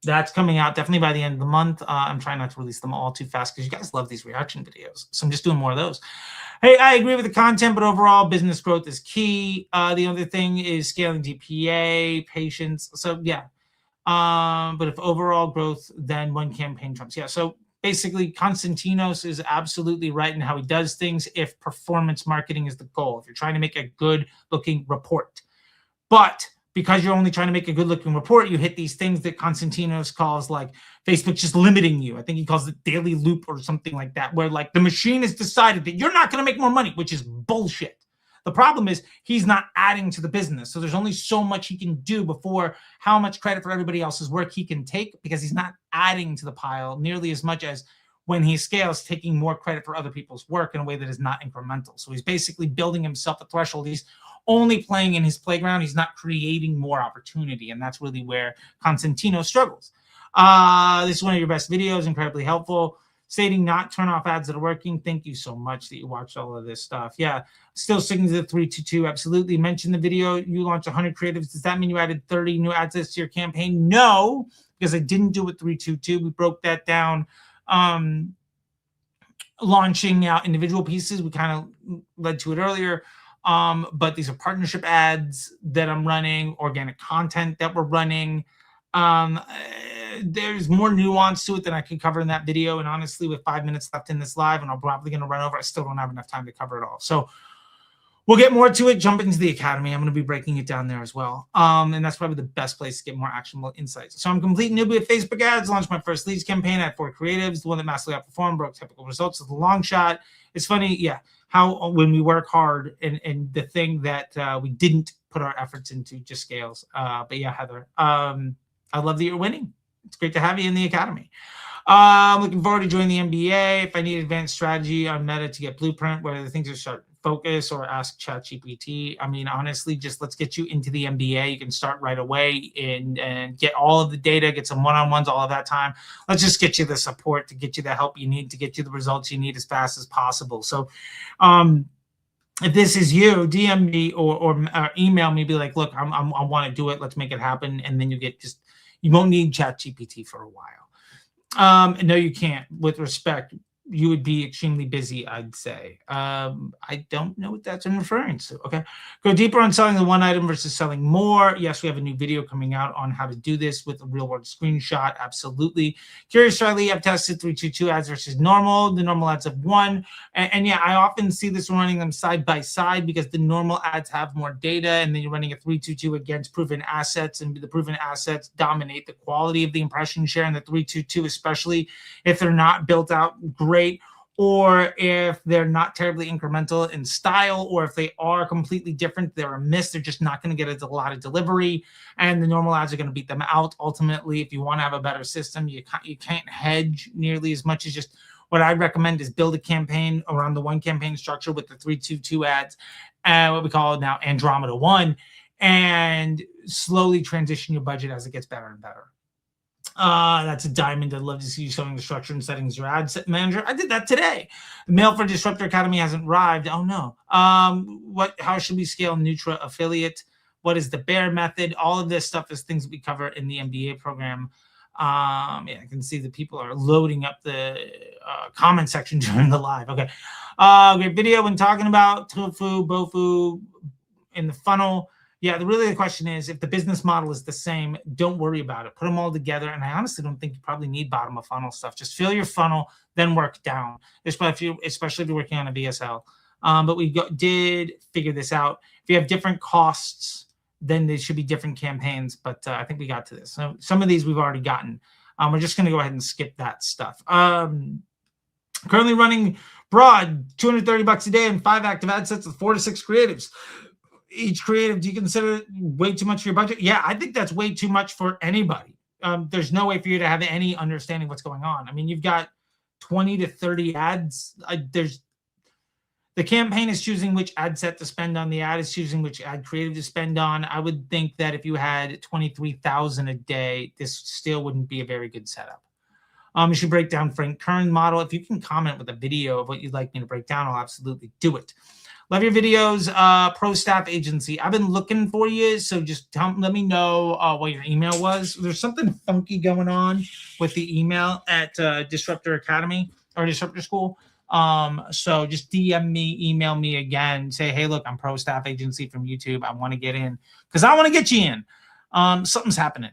that's coming out definitely by the end of the month. I'm trying not to release them all too fast because you guys love these reaction videos. So I'm just doing more of those. Hey, I agree with the content, but overall business growth is key. The other thing is scaling DPA, patience. So yeah. But if overall growth, then one campaign trumps. Yeah. So basically, Konstantinos is absolutely right in how he does things if performance marketing is the goal. If you're trying to make a good looking report. But because you're only trying to make a good looking report, you hit these things that Konstantinos calls like Facebook just limiting you. I think he calls it daily loop or something like that, where like the machine has decided that you're not going to make more money, which is bullshit. The problem is he's not adding to the business. So there's only so much he can do before how much credit for everybody else's work he can take, because he's not adding to the pile nearly as much as when he scales, taking more credit for other people's work in a way that is not incremental. So he's basically building himself a threshold. He's only playing in his playground. He's not creating more opportunity. And that's really where Constantino struggles. This is one of your best videos, incredibly helpful. Stating not turn off ads that are working. Thank you so much that you watched all of this stuff. Yeah, still sticking to the 3-2-2. Absolutely. Mentioned the video. You launched 100 creatives. Does that mean you added 30 new ad sets to your campaign? No, because I didn't do it 3-2-2. We broke that down. Launching out individual pieces. We kind of led to it earlier. But these are partnership ads that I'm running, organic content that we're running. There's more nuance to it than I can cover in that video. And honestly, with 5 minutes left in this live, and I'm probably going to run over, I still don't have enough time to cover it all. So we'll get more to it. Jump into the academy. I'm going to be breaking it down there as well. And that's probably the best place to get more actionable insights. So I'm complete newbie at Facebook ads. Launched my first leads campaign. I had 4 creatives. The one that massively outperformed, broke typical results with a long shot. It's funny, yeah, how when we work hard and the thing that we didn't put our efforts into just scales. But yeah, Heather, I love that you're winning. It's great to have you in the academy. I'm looking forward to joining the MBA. If I need advanced strategy on Meta to get blueprint, whether the things are start focus or ask ChatGPT. I mean, honestly, just let's get you into the MBA. You can start right away and get all of the data, get some one-on-ones, all of that time. Let's just get you the support to get you the help you need to get you the results you need as fast as possible. So, if this is you, DM me or email me, be like, look, I want to do it. Let's make it happen. And then you won't need ChatGPT for a while. No, you can't. With respect, you would be extremely busy, I'd say. I don't know what that's referring to. Okay. Go deeper on selling the one item versus selling more. Yes, we have a new video coming out on how to do this with a real world screenshot. Absolutely. Curious, Charlie, I've tested 3-2-2 ads versus normal. The normal ads have won. And yeah, I often see this running them side by side because the normal ads have more data, and then you're running a 3-2-2 against proven assets, and the proven assets dominate the quality of the impression share, and the 3-2-2, especially if they're not built out great, or if they're not terribly incremental in style, or if they are completely different, they're a miss. They're just not going to get a lot of delivery, and the normal ads are going to beat them out. Ultimately, if you want to have a better system, you can't hedge nearly as much as just what I recommend is build a campaign around the one campaign structure with the 3-2-2 ads, what we call now Andromeda 1, and slowly transition your budget as it gets better and better. That's a diamond. I'd love to see you showing the structure and settings your ad set manager. I did that today. The mail for Disruptor Academy hasn't arrived. Oh no. How should we scale Nutra affiliate? What is the bear method? All of this stuff is things that we cover in the MBA program. Yeah, I can see that people are loading up the comment section during the live. Okay. Great video when talking about tofu, bofu in the funnel. Yeah, the question is, if the business model is the same, don't worry about it. Put them all together. And I honestly don't think you probably need bottom of funnel stuff. Just fill your funnel, then work down, especially if you're working on a VSL. But we did figure this out. If you have different costs, then there should be different campaigns. But I think we got to this. So some of these we've already gotten. We're just going to go ahead and skip that stuff. Currently running broad, $230 a day and 5 active ad sets with 4 to 6 creatives. Each creative, do you consider way too much for your budget? Yeah, I think that's way too much for anybody. There's no way for you to have any understanding what's going on. I mean, you've got 20 to 30 ads. The campaign is choosing which ad set to spend on. The ad is choosing which ad creative to spend on. I would think that if you had 23,000 a day, this still wouldn't be a very good setup. You should break down Frank Kern's model. If you can comment with a video of what you'd like me to break down, I'll absolutely do it. Love your videos, Pro Staff Agency. I've been looking for you, so just let me know what your email was. There's something funky going on with the email at Disruptor Academy or Disruptor School. So just DM me, email me again. Say, hey, look, I'm Pro Staff Agency from YouTube. I want to get in because I want to get you in. Something's happening.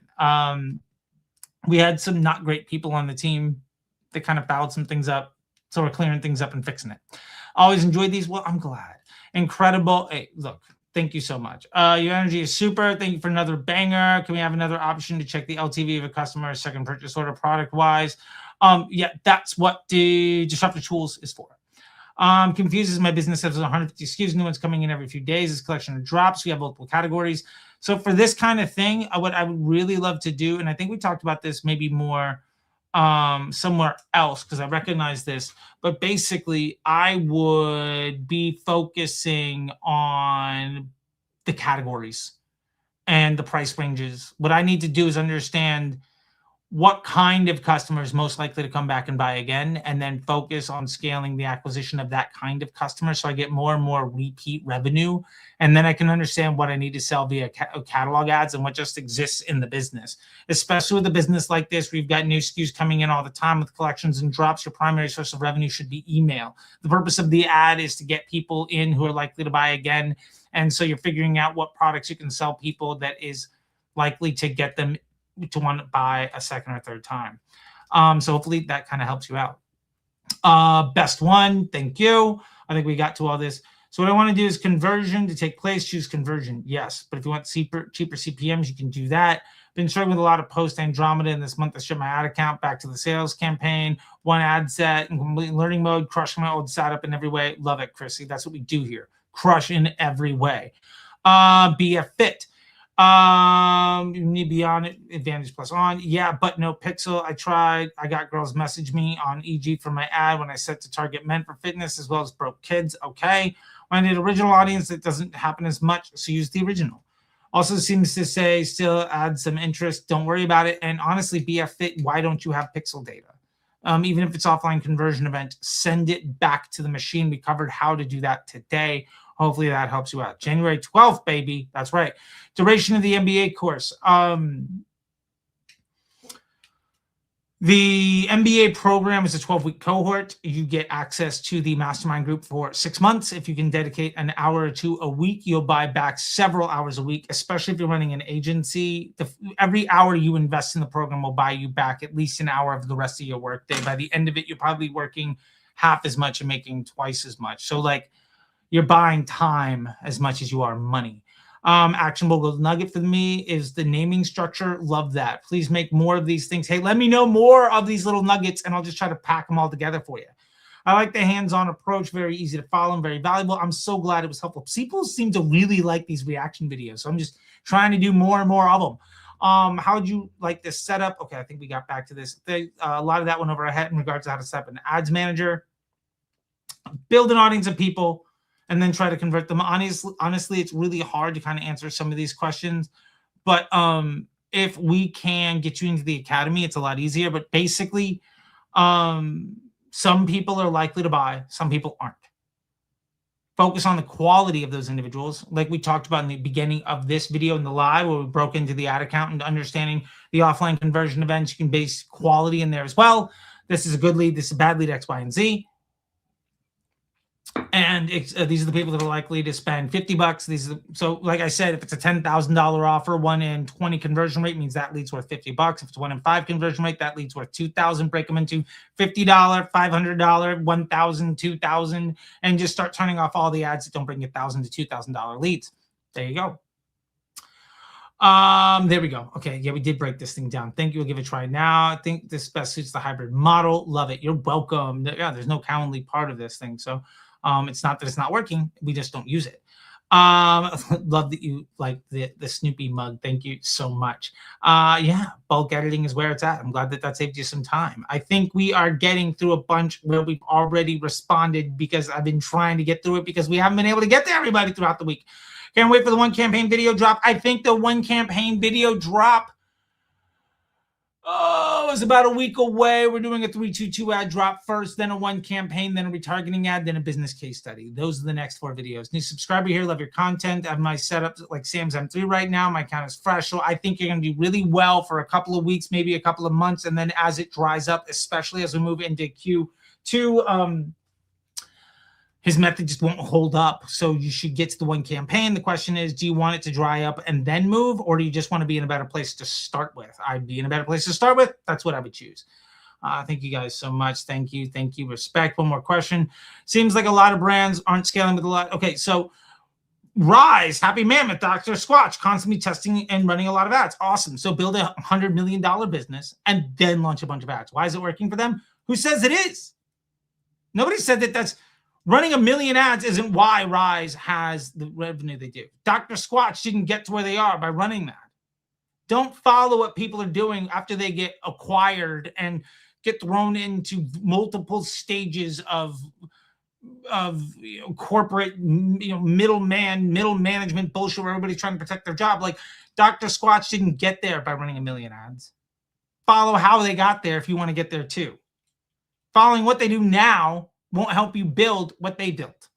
We had some not great people on the team that kind of fouled some things up. So we're clearing things up and fixing it. Always enjoyed these. Well, I'm glad. Incredible. Hey, look, thank you so much. Your energy is super. Thank you for another banger. Can we have another option to check the LTV of a customer's second purchase order product-wise? Yeah, that's what the Disruptor Tools is for. Confuses my business has 150 SKUs, new ones coming in every few days. This collection of drops. We have multiple categories. So for this kind of thing, what I would really love to do, and I think we talked about this maybe more somewhere else because I recognize this, but basically I would be focusing on the categories and the price ranges. What I need to do is understand what kind of customer is most likely to come back and buy again, and then focus on scaling the acquisition of that kind of customer so I get more and more repeat revenue. And then I can understand what I need to sell via catalog ads and what just exists in the business. Especially with a business like this, we've got new SKUs coming in all the time with collections and drops. Your primary source of revenue should be email. The purpose of the ad is to get people in who are likely to buy again. And so you're figuring out what products you can sell people that is likely to get them to want to buy a second or third time. So hopefully that kind of helps you out. Best one, thank you. I think we got to all this. So what I want to do is conversion to take place, choose conversion. Yes, but if you want cheaper CPMs, you can do that. Been struggling with a lot of post Andromeda in this month. I shipped my ad account back to the sales campaign, one ad set in complete learning mode, crushing my old setup in every way. Love it, Chrissy. That's what we do here. Crush in every way. Be a fit. You need to be on it, Advantage Plus on. Yeah, but no pixel. I tried. I got girls message me on EG for my ad when I set to target men for fitness as well as broke kids. Okay. When I did original audience, it doesn't happen as much, so use the original. Also seems to say still add some interest. Don't worry about it. And honestly, BF Fit, why don't you have pixel data? Even if it's offline conversion event, send it back to the machine. We covered how to do that today. Hopefully that helps you out. January 12th, baby. That's right. Duration of the MBA course. The MBA program is a 12-week cohort. You get access to the mastermind group for 6 months. If you can dedicate an hour or two a week, you'll buy back several hours a week, especially if you're running an agency. Every hour you invest in the program will buy you back at least an hour of the rest of your workday. By the end of it, you're probably working half as much and making twice as much. So like you're buying time as much as you are money. Actionable gold nugget for me is the naming structure. Love that. Please make more of these things. Hey, let me know more of these little nuggets and I'll just try to pack them all together for you. I like the hands-on approach. Very easy to follow and very valuable. I'm so glad it was helpful. People seem to really like these reaction videos. So I'm just trying to do more and more of them. How would you like this setup? Okay, I think we got back to this. A lot of that went over our head in regards to how to set up an ads manager. Build an audience of people and then try to convert them. Honestly, it's really hard to kind of answer some of these questions. But if we can get you into the academy, it's a lot easier. But basically, some people are likely to buy, some people aren't. Focus on the quality of those individuals. Like we talked about in the beginning of this video in the live where we broke into the ad account and understanding the offline conversion events. You can base quality in there as well. This is a good lead. This is a bad lead, X, Y, and Z. And these are the people that are likely to spend $50. So like I said, if it's a $10,000 offer, 1 in 20 conversion rate means that lead's worth $50. If it's 1 in 5 conversion rate, that lead's worth $2,000. Break them into $50, $500, $1,000, $2,000, and just start turning off all the ads that don't bring you $1,000 to $2,000 leads. There you go. There we go. Okay, yeah, we did break this thing down. Thank you. We'll give it a try now. I think this best suits the hybrid model. Love it. You're welcome. Yeah, there's no Calendly part of this thing, so it's not that it's not working. We just don't use it. Love that you like the Snoopy mug. Thank you so much. Yeah, bulk editing is where it's at. I'm glad that saved you some time. I think we are getting through a bunch where we've already responded because I've been trying to get through it because we haven't been able to get to everybody throughout the week. Can't wait for the one campaign video drop. I think the one campaign video drop is about a week away. We're doing a 3-2-2 ad drop first, then a one campaign, then a retargeting ad, then a business case study. Those are the next 4 videos. New subscriber here. Love your content. I have my setup like Sam's M3 right now. My account is fresh. So I think you're going to do really well for a couple of weeks, maybe a couple of months. And then as it dries up, especially as we move into Q2, his method just won't hold up. So you should get to the one campaign. The question is, do you want it to dry up and then move, or do you just want to be in a better place to start with? I'd be in a better place to start with. That's what I would choose. Thank you guys so much. Thank you. Thank you. Respect. One more question. Seems like a lot of brands aren't scaling with a lot. Okay, so Rise, Happy Mammoth, Dr. Squatch, constantly testing and running a lot of ads. Awesome. So build a $100 million business and then launch a bunch of ads. Why is it working for them? Who says it is? Nobody said that that's... Running 1 million ads isn't why Rise has the revenue they do. Dr. Squatch didn't get to where they are by running that. Don't follow what people are doing after they get acquired and get thrown into multiple stages of corporate, middle management bullshit where everybody's trying to protect their job. Like Dr. Squatch didn't get there by running 1 million ads. Follow how they got there if you want to get there too. Following what they do now won't help you build what they built.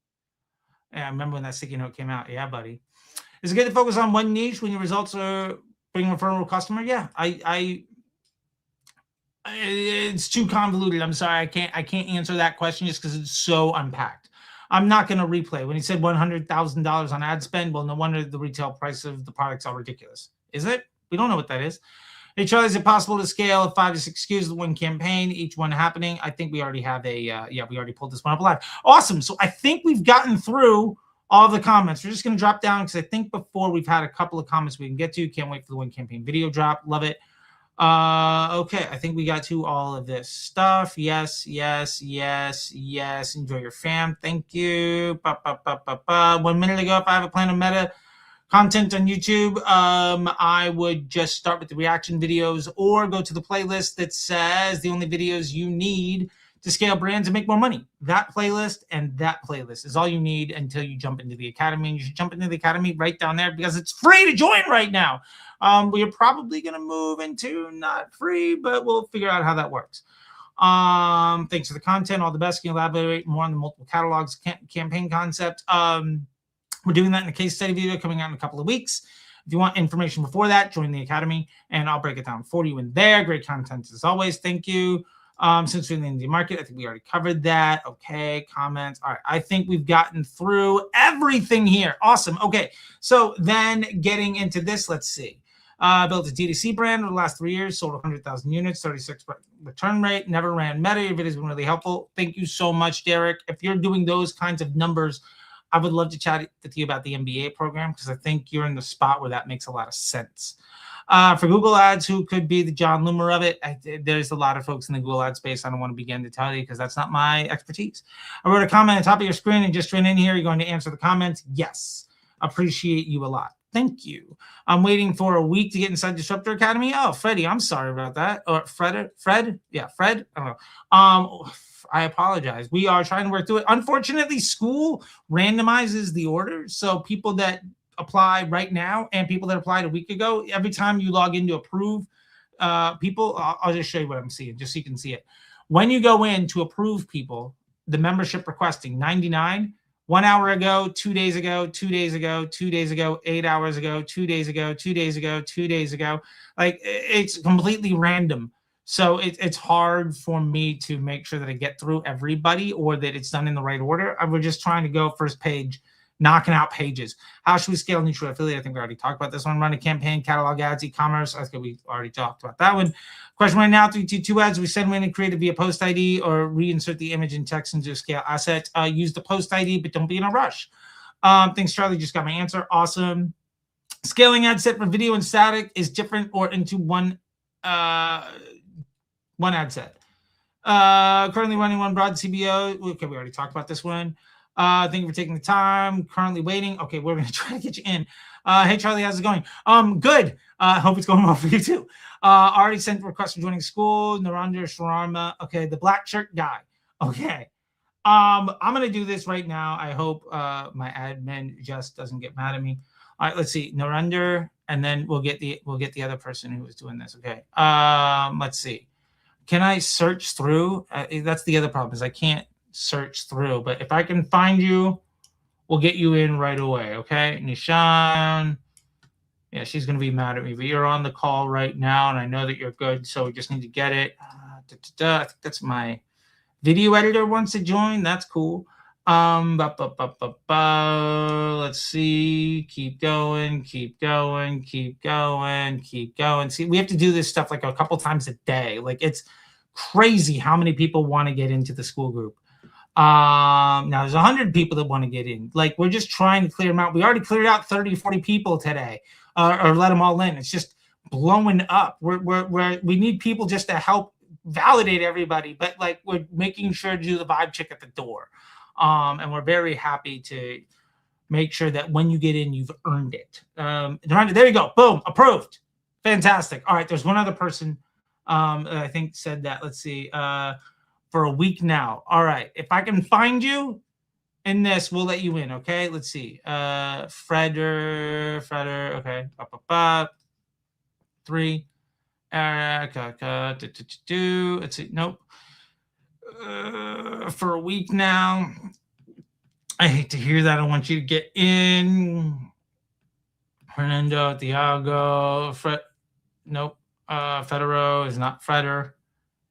Yeah, I remember when that sticky note came out. Yeah, buddy. Is it good to focus on one niche when your results are bringing a referral customer? Yeah, it's too convoluted. I'm sorry, I can't answer that question just because it's so unpacked. I'm not going to replay. When he said $100,000 on ad spend, well, no wonder the retail price of the product's all ridiculous. Is it? We don't know what that is. Hey, Charlie, is it possible to scale 5 to 6 SKUs with one campaign, each one happening? I think we already have we already pulled this one up live. Awesome. So I think we've gotten through all the comments. We're just going to drop down because I think before we've had a couple of comments we can get to. Can't wait for the one campaign video drop. Love it. Okay. I think we got to all of this stuff. Yes. Enjoy your fam. Thank you. 1 minute ago, if I have a plan of meta content on YouTube, I would just start with the reaction videos or go to the playlist that says the only videos you need to scale brands and make more money. That playlist and that playlist is all you need until you jump into the academy. And you should jump into the academy right down there because it's free to join right now. We are probably going to move into not free, but we'll figure out how that works. Thanks for the content. All the best. Can you elaborate more on the multiple catalogs campaign concept? We're doing that in a case study video coming out in a couple of weeks. If you want information before that, join the academy, and I'll break it down for you in there. Great content as always. Thank you. Since we're in the indie market, I think we already covered that. Okay, comments. All right, I think we've gotten through everything here. Awesome. Okay, so then getting into this, let's see. Built a D2C brand over the last 3 years, sold 100,000 units, 36 return rate, never ran meta. Your video's been really helpful. Thank you so much, Derek. If you're doing those kinds of numbers, I would love to chat with you about the MBA program because I think you're in the spot where that makes a lot of sense. For Google Ads, who could be the John Loomer of it? There's a lot of folks in the Google Ad space. I don't want to begin to tell you because that's not my expertise. I wrote a comment on the top of your screen and just ran in here. You're going to answer the comments? Yes. Appreciate you a lot. Thank you. I'm waiting for a week to get inside Disruptor Academy. Oh, Freddie, I'm sorry about that. Or Fred? Yeah, Fred? I don't know. I apologize. We are trying to work through it. Unfortunately, school randomizes the order. So people that apply right now and people that applied a week ago, every time you log in to approve people, I'll just show you what I'm seeing just so you can see it. When you go in to approve people, the membership requesting 99, 1 hour ago, 2 days ago, 2 days ago, 2 days ago, 8 hours ago, 2 days ago, 2 days ago, 2 days ago. Like it's completely random. So it's hard for me to make sure that I get through everybody or that it's done in the right order. We're just trying to go first page, knocking out pages. How should we scale neutral affiliate? I think we already talked about this one. Run a campaign, catalog ads, e-commerce. I think we already talked about that one. Question right now, 322 ads. We send when and create it via post ID or reinsert the image and text into a scale asset. Use the post ID, but don't be in a rush. Thanks, Charlie. Just got my answer. Awesome. Scaling ad set for video and static is different or into one ad set. Currently running one broad CBO. Okay, we already talked about this one. Thank you for taking the time. Currently waiting. Okay, we're going to try to get you in. Hey, Charlie, how's it going? Good. Hope it's going well for you too. Already sent request for joining school. Narendra Sharma. Okay, the black shirt guy. Okay. I'm going to do this right now. I hope my admin just doesn't get mad at me. All right, let's see. Narendra, and then we'll get the other person who was doing this. Okay. Let's see. Can I search through? That's the other problem is I can't search through. But if I can find you, we'll get you in right away. Okay, Nishan. Yeah, she's gonna be mad at me, but you're on the call right now, and I know that you're good. So we just need to get it. I think that's my video editor wants to join. That's cool. Let's see. Keep going. Keep going. Keep going. Keep going. See, we have to do this stuff like a couple times a day. Like it's crazy how many people want to get into the school group. Now there's 100 people that want to get in. Like we're just trying to clear them out. We already cleared out 30, 40 people today, or let them all in. It's just blowing up. We need people just to help validate everybody, but like we're making sure to do the vibe check at the door. And we're very happy to make sure that when you get in, you've earned it. There you go. Boom. Approved. Fantastic. All right. There's one other person I think said that. Let's see. For a week now. All right. If I can find you in this, we'll let you in. Okay. Let's see. Freder. Okay. 3. Let's see. Nope. For a week now. I hate to hear that. I want you to get in. Fernando, Thiago, nope. Federo is not Freder.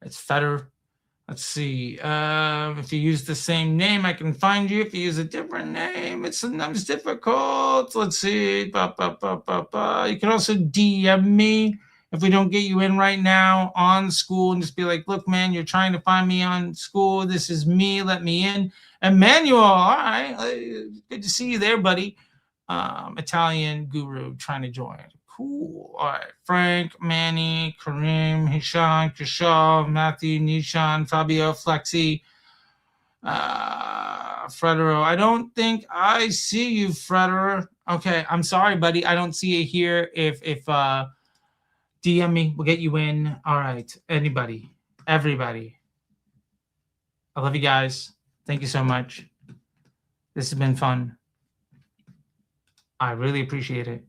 It's Feder. Let's see. If you use the same name, I can find you. If you use a different name, it's sometimes difficult. Let's see. You can also DM me if we don't get you in right now on school and just be like, look, man, you're trying to find me on school. This is me. Let me in. Emmanuel, all right. Good to see you there, buddy. Italian guru trying to join. Cool. All right. Frank, Manny, Kareem, Hishan, Kishal, Matthew, Nishan, Fabio, Flexi, Fredero. I don't think I see you, Fredero. Okay. I'm sorry, buddy. I don't see you here. If DM me, we'll get you in. All right. Anybody, everybody. I love you guys. Thank you so much. This has been fun. I really appreciate it.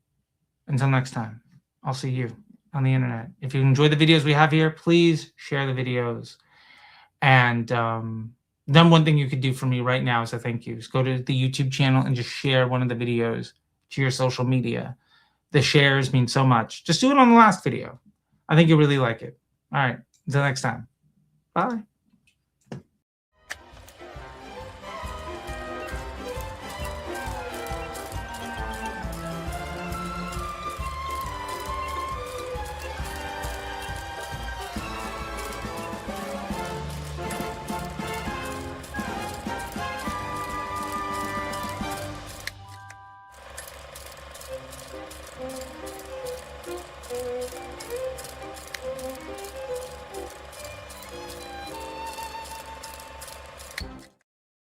Until next time, I'll see you on the internet. If you enjoy the videos we have here, please share the videos. And then one thing you could do for me right now as a thank you is go to the YouTube channel and just share one of the videos to your social media. The shares mean so much. Just do it on the last video. I think you'll really like it. All right. Until next time. Bye.